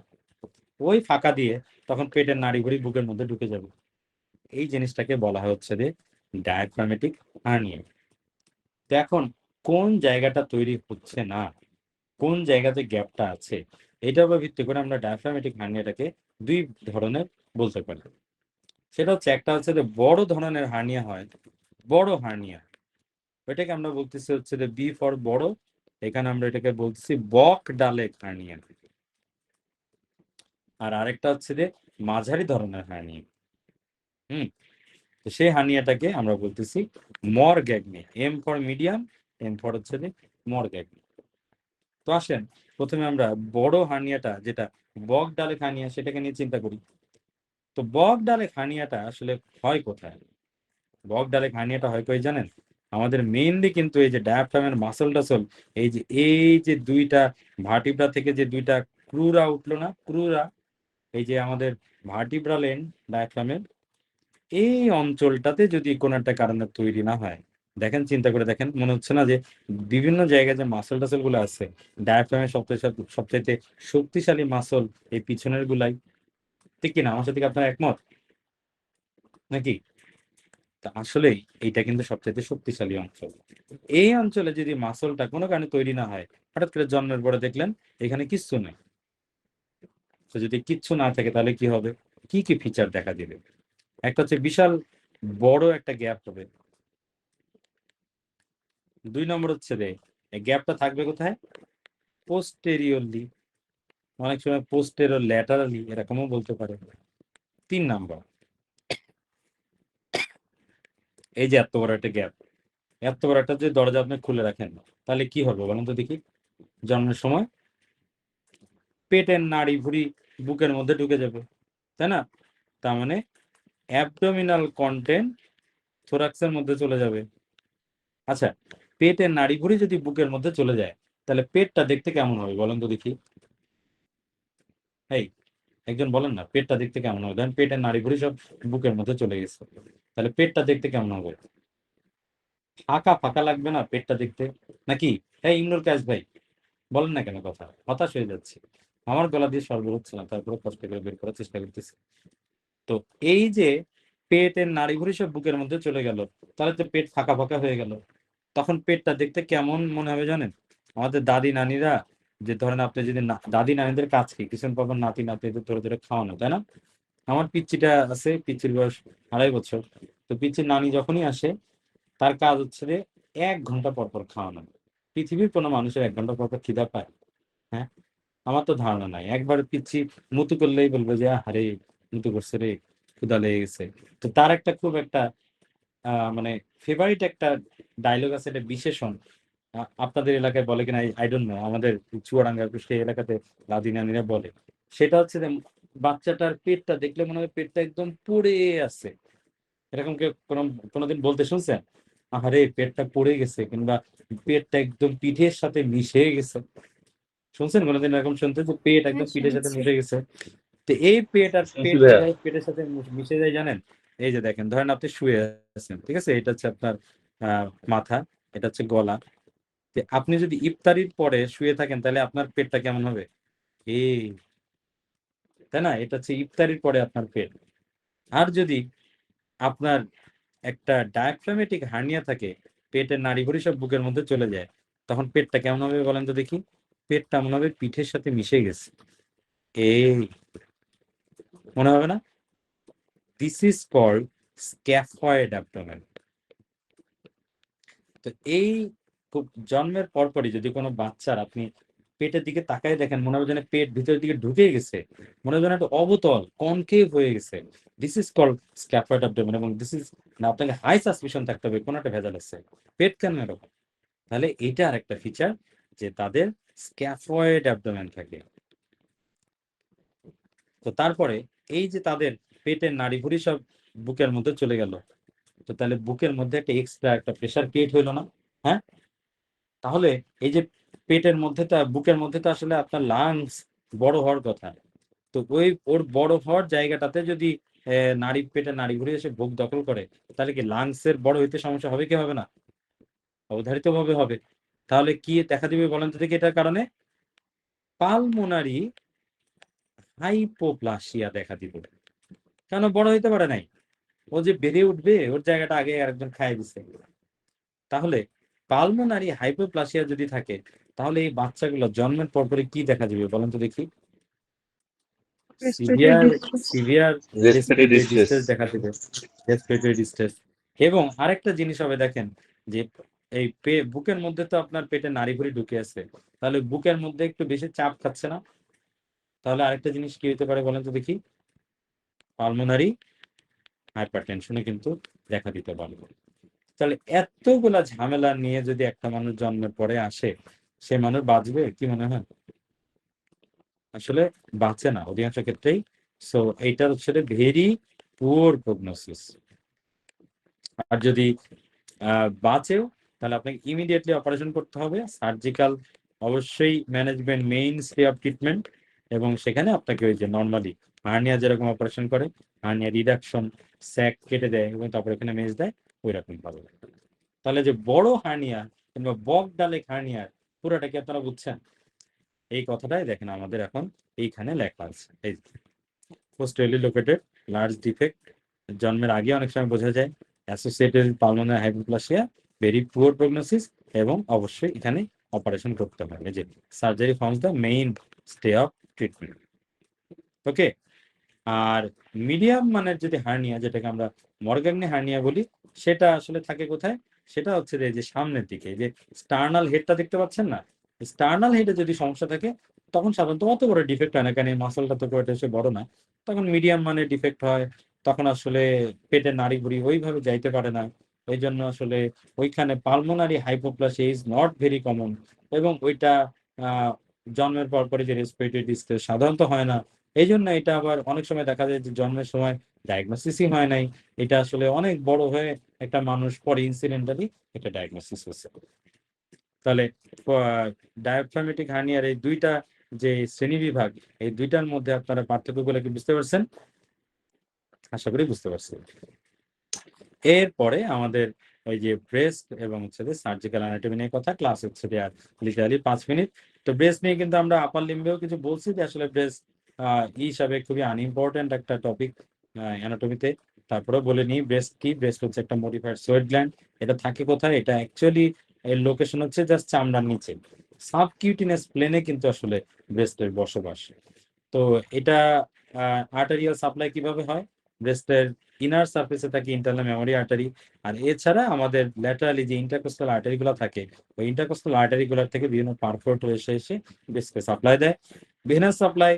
ওই ফাঁকা দিয়ে তখন পেটের নাড়িভুড়ি বুকের মধ্যে ঢুকে যাবে। এই জিনিসটাকে বলা হচ্ছে যে ডায়াফ্রামেটিক হার্নিয়া। তো এখন কোন জায়গাটা তৈরি হচ্ছে না, কোন জায়গাতে গ্যাপটা আছে, এটার উপর ভিত্তি করে আমরা ডায়াফ্রামেটিক হার্নিয়াটাকে দুই ধরনের বলতে পারি। সেটা হচ্ছে, একটা হচ্ছে যে বড় ধরনের হার্নিয়া হয়, বড় হার্নিয়া, ওইটাকে আমরা বলতেছি হচ্ছে যে বি ফর বড়, এখানে আমরা এটাকে বলতেছি বক ডালেক হার্নিয়া। আর আরেকটা হচ্ছে যে মাঝারি ধরনের হার্নিয়া। তো সেই হার্নিয়াটাকে আমরা বলতেছি Morgagni, M for medium, M for হচ্ছে যে মরগ্যাগনি। তো আসেন প্রথমে আমরা বড় হার্নিয়াটা, যেটা বক ডালেক হার্নিয়া, সেটাকে নিয়ে চিন্তা করি। তো বক ডালেক হার্নিয়াটা আসলে হয় কোথায়? বক ডালেক হার্নিয়াটা হয় কই জানেন? আমাদের মেইনলি কিন্তু এই যে ডায়াফ্রামের মাসল টাসল, এই যে দুইটা ভার্টিব্রা থেকে যে দুইটা ক্রুরা উঠলো না, ক্রুরা, এই যে আমাদের ভার্টিব্রাল এন্ড ডায়াফ্রামের, এই অঞ্চলটাতে যদি কোনো একটা কারণে তৈরি না হয়, দেখেন চিন্তা করে দেখেন, মনে হচ্ছে না যে বিভিন্ন জায়গায় যে মাসল টাসল গুলো আছে, ডায়াফ্রামের সবচাইতে শক্তিশালী মাসল এই পিছনের গুলাই, ঠিক কিনা? আমার সাথে কি আপনার একমত নাকি? তা আসলেই এইটা কিন্তু সবচাইতে শক্তিশালী অঞ্চল। এই অঞ্চলে যদি মাসলটা কোনো কারণে তৈরি না হয়, হঠাৎ করে জন্মের পরে দেখলেন এখানে কিচ্ছু নেই, তো যদি কিচ্ছু না থাকে তাহলে কি হবে, কি কি ফিচার দেখা দিবে? একটা হচ্ছে বিশাল বড় একটা গ্যাপ হবে। 2 নম্বর হচ্ছে যে এই গ্যাপটা থাকবে কোথায়? পোস্টেরিয়রলি, অনেক সময় পোস্টেরিয়র ল্যাটারালি এরকমও বলতে পারে। 3 নাম্বার, এই যে এত বড় একটা গ্যাপ, এত বড় একটা যে দরজা আপনি খুলে রাখেন, তাহলে কি হবে বলেন তো দেখি? জন্মের সময় পেটের নাড়ি ভুড়ি বুকের মধ্যে ঢুকে যাবে, তাই না? তার মানে অ্যাবডোমিনাল কন্টেন্ট থোরাক্সের মধ্যে চলে যাবে। আচ্ছা, পেটের নাড়ি ভুড়ি যদি বুকের মধ্যে চলে যায়, তাহলে পেটটা দেখতে কেমন হবে বলেন তো দেখি? এই একজন বলেন না, পেটটা দেখতে কেমন হবে? ধরেন পেটের নাড়ি ভুড়ি সব বুকের মধ্যে চলে গেছে, তাহলে পেটটা দেখতে কেমন হবে? ফাঁকা ফাঁকা লাগবে না পেটটা দেখতে নাকি? এই ইমনুল কাজ ভাই, বলেন না কেন কথা? হতাশ হয়ে যাচ্ছে, আমার গলা দিয়ে স্বর বের হচ্ছে না, তারপরে কষ্ট করে বের করার চেষ্টা করতেছি। তো এই যে পেটের নাড়িভুড়ি সব বুকের মধ্যে চলে গেল, তাহলে তো পেট ফাঁকা ফাঁকা হয়ে গেল। তখন পেটটা দেখতে কেমন মনে হবে জানেন? আমাদের দাদি নানিরা, যে ধরেন আপনি যদি দাদি নানিদের কাছে কিছুদিন পর পর নাতি নাতিদের ধরে ধরে খাওয়ানো, তাই না? আমার পিচ্চিটা আছে, পিচ্চির বয়স 2.5 বছর। তো পিচ্চির নানি যখনই আসে, তার কাজ হচ্ছে যে 1 ঘন্টা পর পর খাওয়ানো। পৃথিবীর কোনো মানুষের 1 ঘন্টা পর পর খিদা পায়? হ্যাঁ, আমার তো ধারণা নাই। একবার পিচ্ছি মুতু করলেই বলবে যে আহারে মুতু করছে রে, ক্ষুধা লেগে গেছে। তো তার একটা খুব একটা মানে ফেভারিট একটা ডায়লগ আছে, এটা বিশেষণ। আপনাদের এলাকায় বলে কিনা আই ডোন্ট নো, আমাদের চুয়াডাঙ্গার সেই এলাকাতে দাদি নানিরা বলে। সেটা হচ্ছে যে বাচ্চাটার পেটটা দেখলে মনে হয় পেটটা একদম পড়ে আছে। এরকম কেউ কোনোদিন বলতে শুনছেন? আহারে পেটটা পড়ে গেছে, কিংবা পেটটা একদম পিঠের সাথে মিশে গেছে? শুনছেন কোনোদিন এরকম? শুনতে যে পেট হ্যাঁ, একদম পিঠের সাথে শুনেছি। মিশে গেছে। তো এই পেট আর শুনছি পেট ভাইয়া। কোথায় পেটের সাথে মিশে যায় জানেন? এই যে দেখেন, ধরেন আপনি শুয়ে আছেন, ঠিক আছে? এটা হচ্ছে আপনার মাথা, এটা হচ্ছে গলা। তো আপনি যদি ইফতারির পরে শুয়ে থাকেন, তাহলে আপনার পেটটা কেমন হবে? এই, তাই না? এটা হচ্ছে ইফতারির পরে আপনার পেট। আর যদি আপনার একটা ডায়াফ্রামেটিক হার্নিয়া থাকে, পেটের নাড়িভুড়ি সব বুকের মধ্যে চলে যায়, তখন পেটটা কেমন হবে বলেন তো দেখি? পেটটা মনে হবে পিঠের সাথে মিশে গেছে। এই, মনে হবে না? This is called scaphoid abdomen. তো এই খুব জন্মের পরপরই যদি কোনো বাচ্চার আপনি পেটের দিকে তাকায় দেখেন, মনে হবে যেন পেট ভিতরের দিকে ঢুকে গেছে, মনে হবে যেন একটা অবতল কনকেভ হয়ে গেছে। This is called scaphoid abdomen. এবং দিস ইজ, না, আপনাকে হাই সাসপিশন থাকতে হবে কোনো একটা ভেজাল আছে, পেট কেন এরকম? তাহলে এটা আরেকটা ফিচার, যে তাদের স্ক্যাফয়েড অ্যাবডোমেন থাকে। তো তারপরে এই যে তাদের পেটের নাড়িভুড়ি সব বুকের মধ্যে চলে গেল, তো তাহলে বুকের মধ্যে একটা এক্সট্রা একটা প্রেসার ক্রিয়েট হইলো না? হ্যাঁ, তাহলে এই যে পেটের মধ্যে বুকের মধ্যে তো আসলে আপনার লাংস বড় হওয়ার কথা। তো ওর বড় হওয়ার জায়গাটাতে যদি পেটের নাড়ি ঘুরে এসে বুক দখল করে, তাহলে কি লাংসের বড় হইতে সমস্যা হবে কি হবে না? অবধারিত ভাবে হবে। তাহলে কি দেখা দিবে বলেন তো দেখি এটার কারণে? পালমোনারি হাইপোপ্লাসিয়া দেখা দিবে। কেন বড় হইতে পারে নাই? ও যে বেড়ে উঠবে, ওর জায়গাটা আগে আরেকজন খাই দিছে। তাহলে পালমোনারি হাইপোপ্লাসিয়া যদি থাকে, তাহলে এই বাচ্চাগুলো জন্মের পরপরই কি দেখা দিবে বলেন তো দেখি? Respiratory severe distress. Severe respiratory respiratory distress. Distress দেখা দিবে, রেসপিরেটরি ডিস্ট্রেস। এবং আরেকটা জিনিস হবে দেখেন, যে এই বুকের মধ্যে তো আপনার পেটে নাড়িভুড়ি ঢুকে আছে, তাহলে বুকের মধ্যে একটু বেশি চাপ খাচ্ছে না? তাহলে আরেকটা জিনিস কি হতে পারে বলেন তো দেখি? পালমোনারি হাইপারটেনশনে কিন্তু দেখা দিতে পারে। তাহলে এতগুলা ঝামেলা নিয়ে যদি একটা মানুষ জন্মের পরে আসে, সে মানুষ বাঁচবে কি মনে হয়? আসলে বাঁচে না অধিকাংশ ক্ষেত্রেই। সো এইটা হচ্ছে ভেরি পুয়ার প্রগনোসিস। আর যদি বাঁচেও, তাহলে আপনাকে ইমিডিয়েটলি অপারেশন করতে হবে, সার্জিক্যাল অবশ্যই management main stay of treatment. এবং সেখানে আপনাকে ওই যে নর্মালি হার্নিয়া যেরকম অপারেশন করে, হার্নিয়া রিডাকশন, স্যাক কেটে দেয় এবং তারপর এখানে মেজ দেয়, ওই রকম ভাবে। তাহলে যে বড় হার্নিয়া কিংবা বক ডালে হার্নিয়ার পুরোটা কি আপনারা বুঝছেন? এই কথাটাই দেখেন আমাদের এখন এইখানে লেখা আছে। এই পোস্টেরলি লোকেটেড লার্জ ডিফেক্ট, জন্মের আগে অনেক সময় বোঝা যায়, associated pulmonary hypoplasia, very poor prognosis, এবং অবশ্যই এখানে অপারেশন করতে হবে, যে surgery forms the mainstay of treatment. Okay. আর মিডিয়াম মানের যদি হার্নিয়া, যেটাকে আমরা মর্গ্যাগনি হার্নিয়া বলি, সেটা আসলে থাকে কোথায়? সেটা হচ্ছে যে সামনের দিকে, যে স্টার্নাল হেডটা দেখতে পাচ্ছেন না, স্টার্নাল হেডে যদি সমস্যা থাকে, তখন সাধারণত অত বড় ডিফেক্ট হয় না, কারণ এই মাসলটা তো এটা এসে বড় না। তখন মিডিয়াম মানের ডিফেক্ট হয়, তখন আসলে পেটের নাড়ি ভুড়ি ওইভাবে যাইতে পারে না, এই জন্য আসলে ওইখানে pulmonary hypoplasia is not very common, এবং ওইটা আহ, জন্মের পরপরই যে রেসপিরেটরি ডিস্ট্রেস সাধারণত হয় না। এই জন্য এটা আবার অনেক সময় দেখা যায় যে জন্মের সময় ডায়াগনোসিসই হয় নাই, এটা আসলে অনেক বড় হয়ে একটা মানুষ পরে ইনসিডেন্টালি এটা ডায়াগনোসিস হয়েছে। তাহলে ডায়াফ্রামেটিক হার্নিয়ার এই দুইটা যে শ্রেণী বিভাগ, এই দুইটার মধ্যে আপনারা পার্থক্যগুলো কি বুঝতে পারছেন? আশা করি বুঝতে পারছেন। এরপরে আমাদের ওই যে ব্রেস্ট এবং হচ্ছে যে সার্জিক্যাল অ্যানাটমি নিয়ে কথা, ক্লাস হচ্ছে যে আর লিটারালি 5 মিনিট। তো ব্রেস্ট নিয়ে কিন্তু আমরা আপার লিম্বেও কিছু বলছি যে আসলে ব্রেস্ট হিসাবে খুবই আনইম্পর্টেন্ট একটা টপিক অ্যানাটমিতে। তারপরে বলে নিই ব্রেস্ট কি। ব্রেস্ট হচ্ছে একটা মডিফাইড সোয়েট গ্ল্যান্ড। এটা থাকে কোথায়? এটা অ্যাকচুয়ালি এর লোকেশন হচ্ছে জাস্ট চামড়ার নিচে, সাবকিউটিনাস প্লেনে কিন্তু আসলে ব্রেস্টের বসবাস। তো এটা আর্টারিয়াল সাপ্লাই কিভাবে হয়? ব্রেস্টের ইনার সারফেসে থাকে ইন্টারনাল মেমোরি আর্টারি, আর এছাড়া আমাদের ল্যাটারালি যে ইন্টারকোস্টাল আর্টারি গুলো থাকে, ওই ইন্টারকোস্টাল আর্টারি গুলোর থেকে বিভিন্ন পারফোরেট এসে এসে ব্রেস্টকে সাপ্লাই দেয়। ভেনাস সাপ্লাই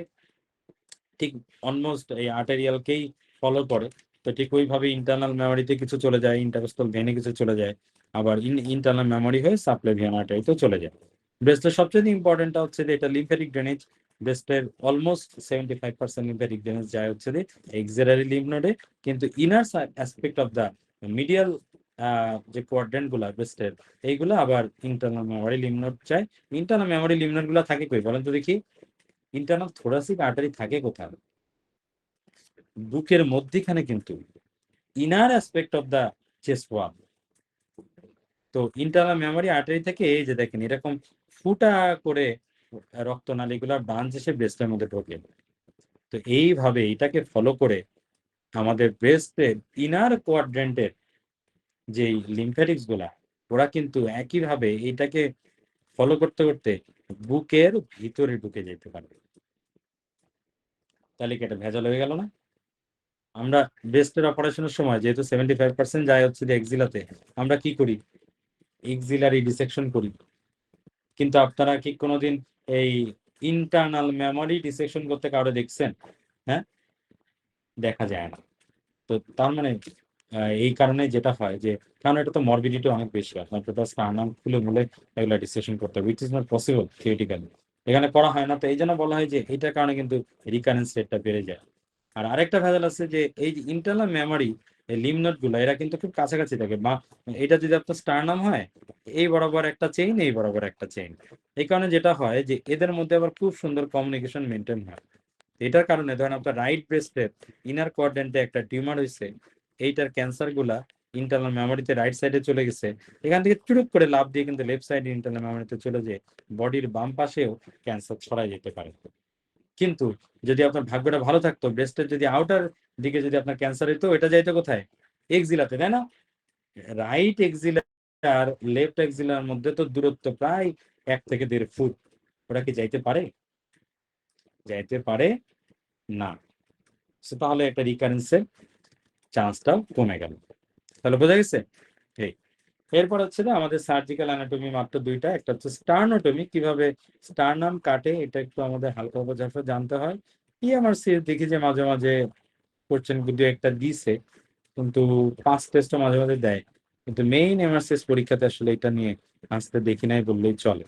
ঠিক অলমোস্ট এই আর্টারিয়ালকেই ফলো করে। তো ঠিক ওইভাবে ইন্টারনাল মেমোরিতে কিছু চলে যায়, ইন্টারকোস্টাল ভেনে কিছু চলে যায়, আবার ইন্টারনাল মেমোরি হয়ে সাপ্লাভিয়ান আর্টারিতেও চলে যায়। ব্রেস্টের সবচেয়ে ইম্পর্টেন্টটা হচ্ছে যে এটা লিম্ফেটিক ড্রেনেজ। ব্রেস্টের অলমোস্ট 75% লিম্ফেটিক ড্রেনেজ যায় হচ্ছে যে এক্সিলারি লিম্ফ নোডে, কিন্তু inner aspect of the medial যে কোয়াড্রেন্ট গুলা ব্রেস্টের, এইগুলো আবার ইন্টারনাল মেমোরি লিম্ফ নোড যায়। ইন্টারনাল মেমোরি লিম্ফ নোড গুলো থাকে কই বলেন তো দেখি? ইন্টারনাল থোরাসিক আর্টারি থাকে কোথায়? বুকের মধ্যখানে, কিন্তু inner aspect of the chest wall. তো ইন্টারনাল মেমোরি আর্টারি থেকে এই যে দেখেন এরকম ফুটা করে রক্তনালীগুলা ব্রাঞ্চ এসে ব্রেস্টের মধ্যে ঢোকে। তো এইভাবে এটাকে ফলো করে আমাদের ব্রেস্টের ইনার কোয়াড্রেন্টের যে লিম্ফ্যাটিক্স গুলা, ওরা কিন্তু একইভাবে এটাকে ফলো করতে করতে বুকের ভিতরে ঢুকে যেতে পারে। তাহলে কি এটা ভেজাল হয়ে গেল না? আমরা ব্রেস্টের অপারেশনের সময় যেহেতু 75% যায় হচ্ছে যে এক্সিলাতে, আমরা কি করি? এক্সিলারি ডিসেকশন করি। কিন্তু আপনারা কি কোনোদিন এই ইন্টারনাল মেমোরি ডিসেকশন করতে কারো দেখছেন? হ্যাঁ, দেখা যায় না। তো তার মানে এই কারণে যেটা হয় যে, কারণ এটা তো মরবিডিটি অনেক বেশি, আপনার তো স্টার্নাম খুলে মুলে এগুলো ডিসেকশন করতে হবে, which is not possible theoretically. এখানে করা হয় না, তো এই জন্য বলা হয় যে এটার কারণে কিন্তু রিকারেন্স রেটটা বেড়ে যায়। আর আরেকটা ভেজাল আছে যে এই যে ইন্টারনাল মেমোরি লিম্ফ নোড গুলো এরা কিন্তু খুব কাছাকাছি থাকে, বা এটা যদি আপনার স্টারনাম হয়, এই বরাবর একটা চেইন, এই বরাবর একটা চেইন। এই কারণে যেটা হয় যে এদের মধ্যে আবার খুব সুন্দর কমিউনিকেশন মেনটেন হয়। এটার কারণে ধরেন আপনার রাইট ব্রেস্টের ইনার কোয়াড্রেন্টে একটা টিউমার হয়েছে, এইটার ক্যান্সার গুলা ইন্টারনাল মেমোরিতে রাইট সাইডে চলে গেছে, এখান থেকে চুরুক করে লাভ দিয়ে কিন্তু লেফট সাইডে ইন্টারনাল মেমোরিতে চলে যায়, বডির বাম পাশেও ক্যান্সার ছড়াই যেতে পারে। কিন্তু যদি আপনার ভাগ্যটা ভালো থাকতো, ব্রেস্টের যদি আউটার দিকে যদি আপনার ক্যান্সার হইতো, এটা যাইতো কোথায়? এক্সিলাতে, তাই না? রাইট এক্সিলা আর লেফট এক্সিলার মধ্যে তো দূরত্ব প্রায় 1 থেকে 1.5 ফুট। ওরা কি যাইতে পারে? যাইতে পারে না। তাহলে একটা রিকারেন্সের চান্সটাও কমে গেল। তাহলে বোঝা গেছে? এরপর হচ্ছে যে আমাদের সার্জিক্যাল অ্যানাটমি মাত্র দুইটা, একটা হচ্ছে স্টার্নোটমি, কিভাবে স্টার্নাম কাটে, এটা একটু আমাদের হালকা বোঝাতে জানতে হয়। ইএমআরসি দেখি যে মাঝে মাঝে কোশ্চেন দু একটা দিছে, কিন্তু পাস টেস্টও মাঝে মাঝে দেয়, কিন্তু মেইন এমআরসিএস পরীক্ষাতে আসলে এটা নিয়ে আসতে দেখি নাই বললেই চলে।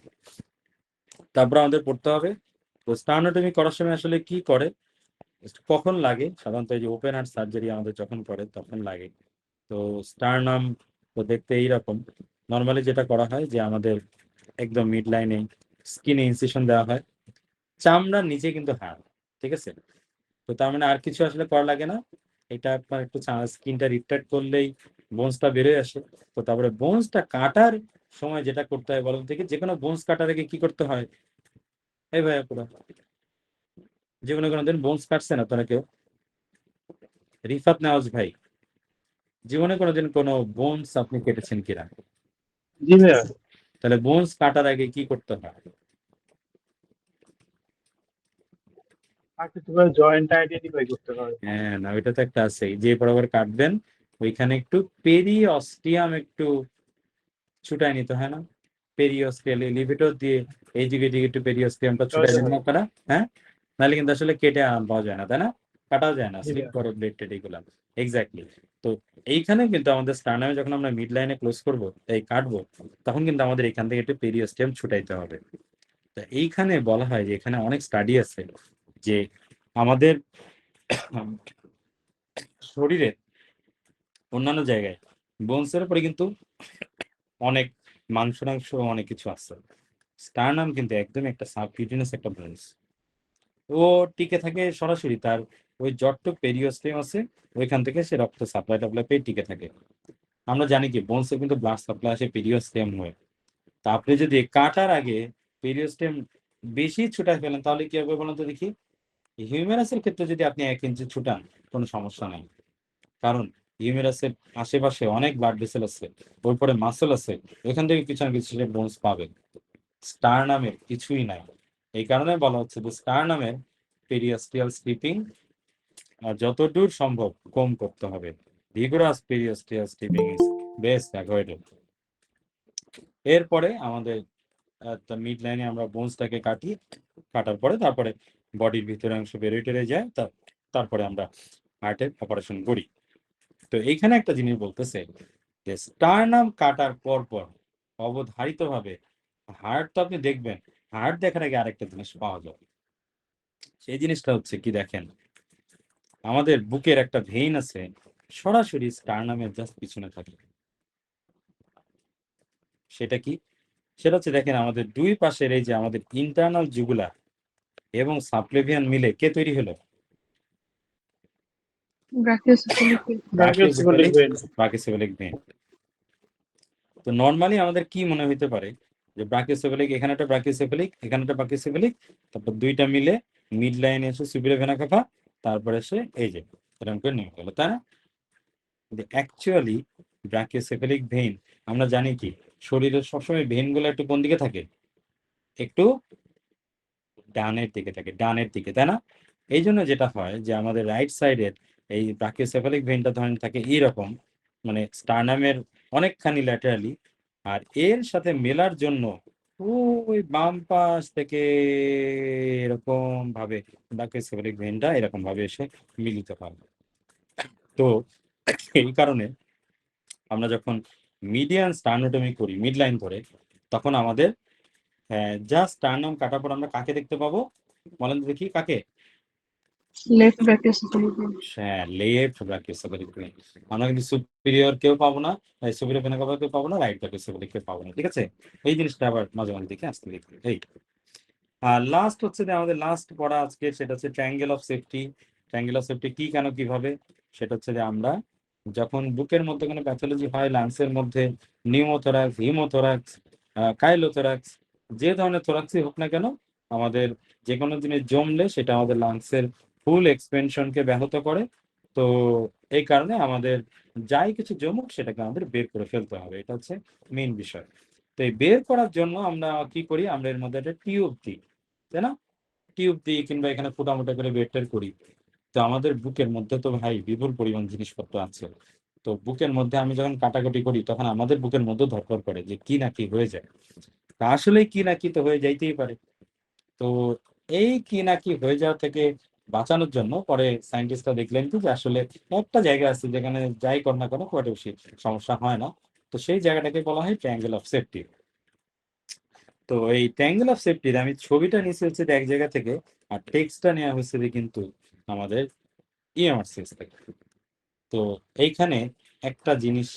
তারপর আমাদের পড়তে হবে তো স্টার্নোটমি করার সময় আসলে কি করে, কখন লাগে। সাধারণত এই যে ওপেন হার্ট সার্জারি আমাদের যখন করে তখন লাগে। তো স্টারনাম তো দেখতে এইরকম। নর্মালি যেটা করা হয় যে আমাদের একদম মিড লাইনে স্কিনে ইনসিশন দেওয়া হয়, চামড়ার নিচে কিন্তু হাড়, ঠিক আছে? তো তার মানে আর কিছু আসলে করা লাগে না, এটা আপনার একটু স্কিনটা রিট্রাক্ট করলেই বোনসটা বেরোয় আসে। তো তারপরে বোনসটা কাটার সময় যেটা করতে হয় বলুন থেকে, যে কোনো বোনস কাটার আগে কি করতে হয়? এই ভাই পুরো জীবনে কোনোদিন বোনস কাটছেন আপনারা কেউ? রিফাত নেওয়াজ ভাই, জীবনে কোনোদিন কোনো বোনস আপনি কেটেছেন কিনা? জি ভাইয়া। তাহলে বোনস কাটার আগে কি করতে হয়? আগে তোমার জয়েন্ট আইডেন্টিফাই করতে হবে। হ্যাঁ, না ওইটা তো একটা আছে, যে বরাবর কাটবেন ওইখানে একটু পেরিঅস্টিয়াম একটু ছুটাই নিতে হয় না? পেরিঅস্টিয়াল লিভেটর দিয়ে এই দিকে দিকে একটু পেরিঅস্টিয়ামটা ছুটাই দেবেন আপনারা, হ্যাঁ? নাহলে কিন্তু আসলে কেটে পাওয়া যায় না, তাই না? কাটাও যায় না, জি স্লিপ ভাইয়া। করে ব্লেড টেড এগুলা। এক্স্যাক্টলি। তো এইখানে কিন্তু আমাদের স্টার্নামে যখন আমরা মিড লাইনে ক্লোজ করবো, এই কাটবো, তখন কিন্তু আমাদের এখান থেকে একটু পেরিওস্টেম ছুটাইতে হবে। তা এইখানে বলা হয় যে এখানে অনেক স্টাডি আছে যে আমাদের শরীরের অন্যান্য জায়গায় বোনসের উপরে কিন্তু অনেক মাংস অনেক কিছু আছে। স্টারনাম কিন্তু একদম একটা সাবকিউটেনিয়াস একটা বোনস। ও টিকে থাকে সরাসরি তার ওই যতটুক পেরিওস্টেম আছে ওইখান থেকে সে রক্ত সাপ্লাই টাপ্লাই পেয়ে টিকে থাকে। আমরা জানি কি বোনসে কিন্তু ব্লাড সাপ্লাই আসে পেরিওস্টেম হয়ে। তা আপনি যদি কাটার আগে পেরিওস্টেম বেশি ছুটায় ফেলেন তাহলে কি হবে বলুন তো দেখি। হিউমেরাসের ক্ষেত্রে যদি আপনি 1 ইঞ্চি ছুটান কোনো সমস্যা নাই, কারণ হিউমেরাসের আশেপাশে অনেক ব্লাড ভেসেল আছে, ওপরে মাসল আছে, ওইখান থেকে কিছু না কিছু বোনস পাবে। স্টারনামের কিছুই নাই। এই কারণে বলা হচ্ছে যে স্টারনামের পেরিওস্টিয়াল স্টিপিং যতদূর সম্ভব কম করতে হবে। Vigorous periosteal stripping is best avoided. এরপরে আমাদের মিড লাইনে আমরা বোনসটাকে কাটি, কাটার পরে তারপরে বডির ভিতরে অংশ বেরোয় টেরে যায়, তারপরে আমরা হার্টের অপারেশন করি। তো এইখানে একটা জিনিস বলতেছে যে স্টারনাম কাটার পর অবধারিতভাবে হার্ট তো আপনি দেখবেন, হার্ট দেখার আগে আরেকটা জিনিস পাওয়া যায়। সেই জিনিসটা হচ্ছে কি দেখেন, আমাদের বুকের একটা ভেইন আছে সরাসরি স্টারনামের জাস্ট পিছনে থাকে। সেটা কি? সেটা হচ্ছে দেখেন আমাদের দুই পাশের এই যে আমাদের ইন্টারনাল জুগুলার এবং সাবক্লেভিয়ান মিলে কে তৈরি হলো? Brachiocephalic vein. Brachiocephalic vein. তো নরমালি আমাদের কি মনে হইতে পারে যে ব্রাকিওসেফালিক, এখানে একটা ব্রাকিওসেফালিক, এখানে একটা ব্রাকিওসেফালিক, তারপর দুইটা মিলে মিড লাইনে এসে সুপিরিয়র ভেনা কাভা, তারপরে এসে এই যে এরকম করে নেমে গেল, তাই না? কিন্তু অ্যাকচুয়ালি ব্রাকিওসেফালিক ভেইন আমরা জানি কি শরীরের সবসময় ভেইন গুলো একটু কোন দিকে থাকে? একটু ডানের দিকে থাকে, ডানের দিকে, তাই না? এই জন্য যেটা হয় যে আমাদের রাইট সাইডের এই ব্রাকিওসেফালিক ভেইনটা ধরেন থাকে এইরকম, মানে স্টারনামের অনেকখানি ল্যাটারালি, আর এর সাথে মেলার জন্য ওই বাম পাশ থেকে এরকম ভাবে ব্রাকিওসেফালিক ভেইনটা এরকম ভাবে এসে মিলিত হয়। তো এই কারণে আমরা যখন মিডিয়ান স্টার্নোটমি করি মিড লাইন ধরে, তখন আমাদের জাস্ট স্টার্নাম কাটার পর আমরা কাকে দেখতে পাবো বলেন তো দেখি, কাকে? Left brachiocephalic vein. হ্যাঁ, লেফট ব্রাকিওসেফালিক ভেইন। আমরা কিন্তু সুপিরিয়র কেউ পাবো না, সুপিরিয়র ভেনা কাভা কেউ পাবো না, রাইট ব্রাকিওসেফালিক কেউ পাবো না, ঠিক আছে? এই জিনিসটা আবার মাঝে মাঝে দেখে আসতে দেখবে। এই আর লাস্ট হচ্ছে যে আমাদের লাস্ট পড়া আজকে, সেটা হচ্ছে triangle of safety. Triangle of safety কি, কেন, কিভাবে? সেটা হচ্ছে যে আমরা যখন বুকের মধ্যে কোনো প্যাথোলজি হয়, লাংসের মধ্যে নিউমোথোরাক্স, হিমোথোরাক্স, কাইলোথোরাক্স, যে ধরনের থোরাক্সই হোক না কেন, আমাদের যে কোনো জিনিস জমলে সেটা আমাদের লাংসের ফুল এক্সপেনশনকে ব্যাহত করে। তো এই কারণে আমাদের যাই কিছু জমুক সেটাকে আমাদের বের করে ফেলতে হবে, এটা হচ্ছে মেইন বিষয়। তো এই বের করার জন্য আমরা কি করি, আমরা এর মধ্যে একটা টিউব দিই, তাই না? টিউব দিই কিংবা এখানে ফুটামোটা করে বের টের করি। তো আমাদের বুকের মধ্যে তো ভাই বিপুল পরিমাণ জিনিসপত্র আছে। তো বুকের মধ্যে আমি যখন কাটাকুটি করি তখন আমাদের বুকের মধ্যে ধরপড় করে যে কি না কি হয়ে যায়। তা আসলে কি না কি তো হয়ে যাইতেই পারে। তো এই কি না কি হয়ে যাওয়া থেকে বাঁচানোর জন্য পরে সায়েন্টিস্টরা দেখলেন কি যে আসলে একটা জায়গা আছে যেখানে যাই কর না কেন খুব একটা বেশি সমস্যা হয় না। তো সেই জায়গাটাকে বলা হয় ট্রায়াঙ্গেল অফ সেফটি। তো এই ট্রায়াঙ্গেল অফ সেফটির আমি ছবিটা নিয়েছি হচ্ছে এক জায়গা থেকে, আর টেক্সটটা নেওয়া হয়েছে কিন্তু আমাদের ইএমআরসিএস থেকে। তো এইখানে একটা জিনিস,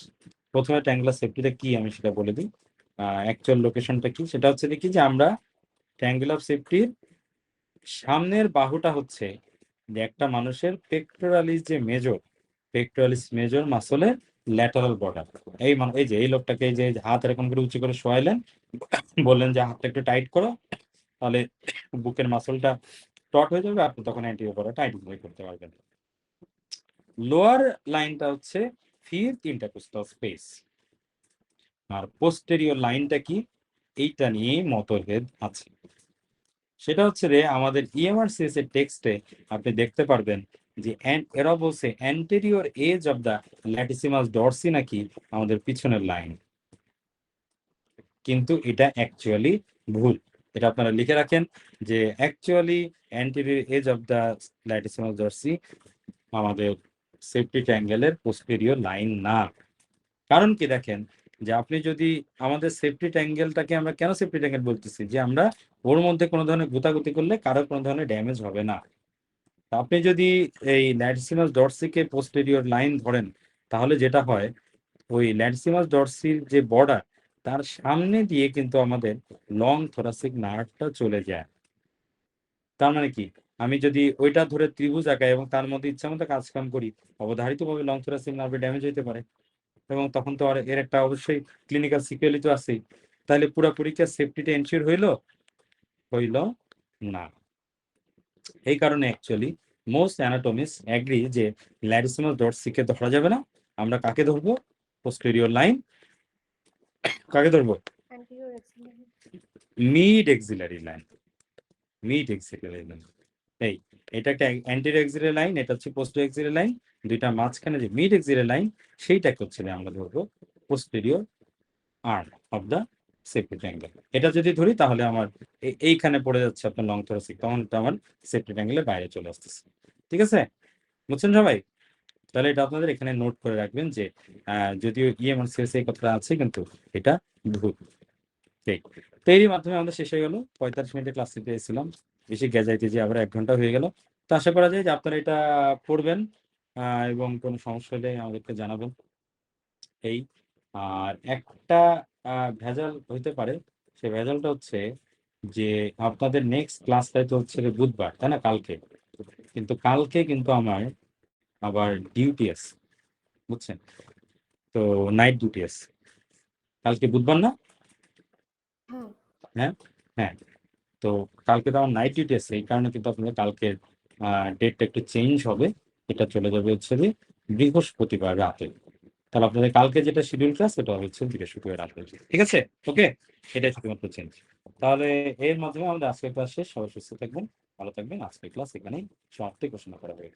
প্রথমে ট্রায়াঙ্গেল অফ সেফটিটা কি আমি সেটা বলে দিই। অ্যাকচুয়াল লোকেশনটা কি, সেটা হচ্ছে কি যে আমরা ট্রায়াঙ্গেল অফ সেফটির সামনের বাহুটা হচ্ছে যে একটা মানুষের পেক্টোরালিস যে মেজর, পেক্টোরালিস মেজর মাসলের ল্যাটারাল বর্ডার। এই যে এই লোকটাকে এই যে হাত এরকম করে উঁচু করে শোয়াইলেন, বললেন যে হাতটা একটু টাইট করো, তাহলে বুকের মাসলটা টট হয়ে যাবে, আপনি তখন অ্যান্টিরিয়র বর্ডারটা আইডেন্টিফাই করতে পারবেন। লোয়ার লাইনটা হচ্ছে ফিফথ ইন্টারকোস্টাল স্পেস, আর পোস্টেরিয়র লাইনটা কি, এইটা নিয়ে মতভেদ আছে। সেটা হচ্ছে রে আমাদের ইএমআরসিএস এর টেক্সটে আপনি দেখতে পারবেন যে এরা বলছে anterior edge of the latissimus dorsi নাকি আমাদের পিছনের লাইন, কিন্তু এটা অ্যাকচুয়ালি ভুল। এটা আপনারা লিখে রাখেন যে actually anterior edge of the latissimus dorsi আমাদের সেফটি ট্যাঙ্গেলের পোস্টেরিয়র লাইন না। কারণ কি দেখেন, যে আপনি যদি আমাদের সেফটি ট্যাঙ্গেলটাকে আমরা কেন সেফটি ট্যাঙ্গেল বলতেছি, যে আমরা ওর মধ্যে কোনো ধরনের গুতাগুতি করলে কারো কোনো ধরনের ড্যামেজ হবে না। তা আপনি যদি এই ল্যাটিসিমাস ডরসিকে পোস্টেরিয়র লাইন ধরেন, তাহলে যেটা হয়, ওই ল্যাটিসিমাস ডরসির যে বর্ডার, তার সামনে দিয়ে কিন্তু আমাদের লং থোরাসিক নার্ভটা চলে যায়। তার মানে কি, আমি যদি ওইটা ধরে ত্রিভুজ আঁকাই এবং তার মধ্যে ইচ্ছা মতো কাজকাম করি, অবধারিতভাবে লং থোরাসিক নার্ভে ড্যামেজ হতে পারে, এবং তখন তো আর এর একটা অবশ্যই ক্লিনিক্যাল সিকুয়েলি তো আছেই। তাহলে পুরোপুরি কি সেফটিটা এনশিওর হইল না। এই কারণে অ্যাকচুয়ালি মোস্ট অ্যানাটমিস্ট অ্যাগ্রি যে ল্যাটিসিমাস ডরসিকে ধরা যাবে না। আমরা কাকে ধরবো? Posterior line. কাকে ধরবো? Mid axillary line. Mid axillary line, এই এটা একটা অ্যান্টিরিয়র এক্সিলারি লাইন, এটা হচ্ছে পোস্টেরিয়র এক্সিলারি লাইন। দুইটা মাঝখানে যে মিড এক্সিলারি লাইন, সেইটাকে হচ্ছে আমরা ধরবো posterior arm of the safety triangle. এটা যদি ধরি তাহলে আমার এইখানে পড়ে যাচ্ছে আপনার লং থোরাসিক, তখন তো আমার সেফটি ট্যাঙ্গেলের বাইরে চলে আসতেছে। ঠিক আছে, বুঝছেন সবাই? তাহলে এটা আপনাদের এখানে নোট করে রাখবেন যে যদিও ইএমআরসিএস এই কথাটা আছে, কিন্তু এটা ভুল। ঠিক, তো এরই মাধ্যমে আমাদের শেষ হয়ে গেল। 45 মিনিটের ক্লাস নিতে এসেছিলাম, বেশি গেজাইতে যে আবার 1 ঘন্টা হয়ে গেল। তো আশা করা যায় যে আপনারা এটা পড়বেন, এবং কোনো সমস্যা হলে আমাদেরকে জানাবেন। এই আর একটা ভেজাল হইতে পারে, সে ভেজালটা হচ্ছে যে আপনাদের নেক্সট ক্লাসটা তো হচ্ছে বুধবার, তাই না? কালকে কিন্তু আমার আবার ডিউটি আছে, বুঝছেন? তো নাইট ডিউটি আছে কালকে, বুধবার না? হ্যাঁ হ্যাঁ, তো কালকে তো আমার নাইট ডিউটি আছে, এই কারণে কিন্তু আপনাদের কালকের ডেটটা একটু চেঞ্জ হবে। এটা চলে যাবে হচ্ছে যে বৃহস্পতিবার রাতে। তাহলে আপনাদের কালকে যেটা শিডিউল ক্লাস, সেটা হচ্ছে বৃহস্পতিবার রাতে। ঠিক আছে, ওকে, এটাই শুধুমাত্র চেঞ্জ। তাহলে এর মাধ্যমে আমাদের আজকের ক্লাস শেষ। সবাই সুস্থ থাকবেন, ভালো থাকবেন। আজকের ক্লাস এখানেই সমাপ্তি ঘোষণা করা হবে।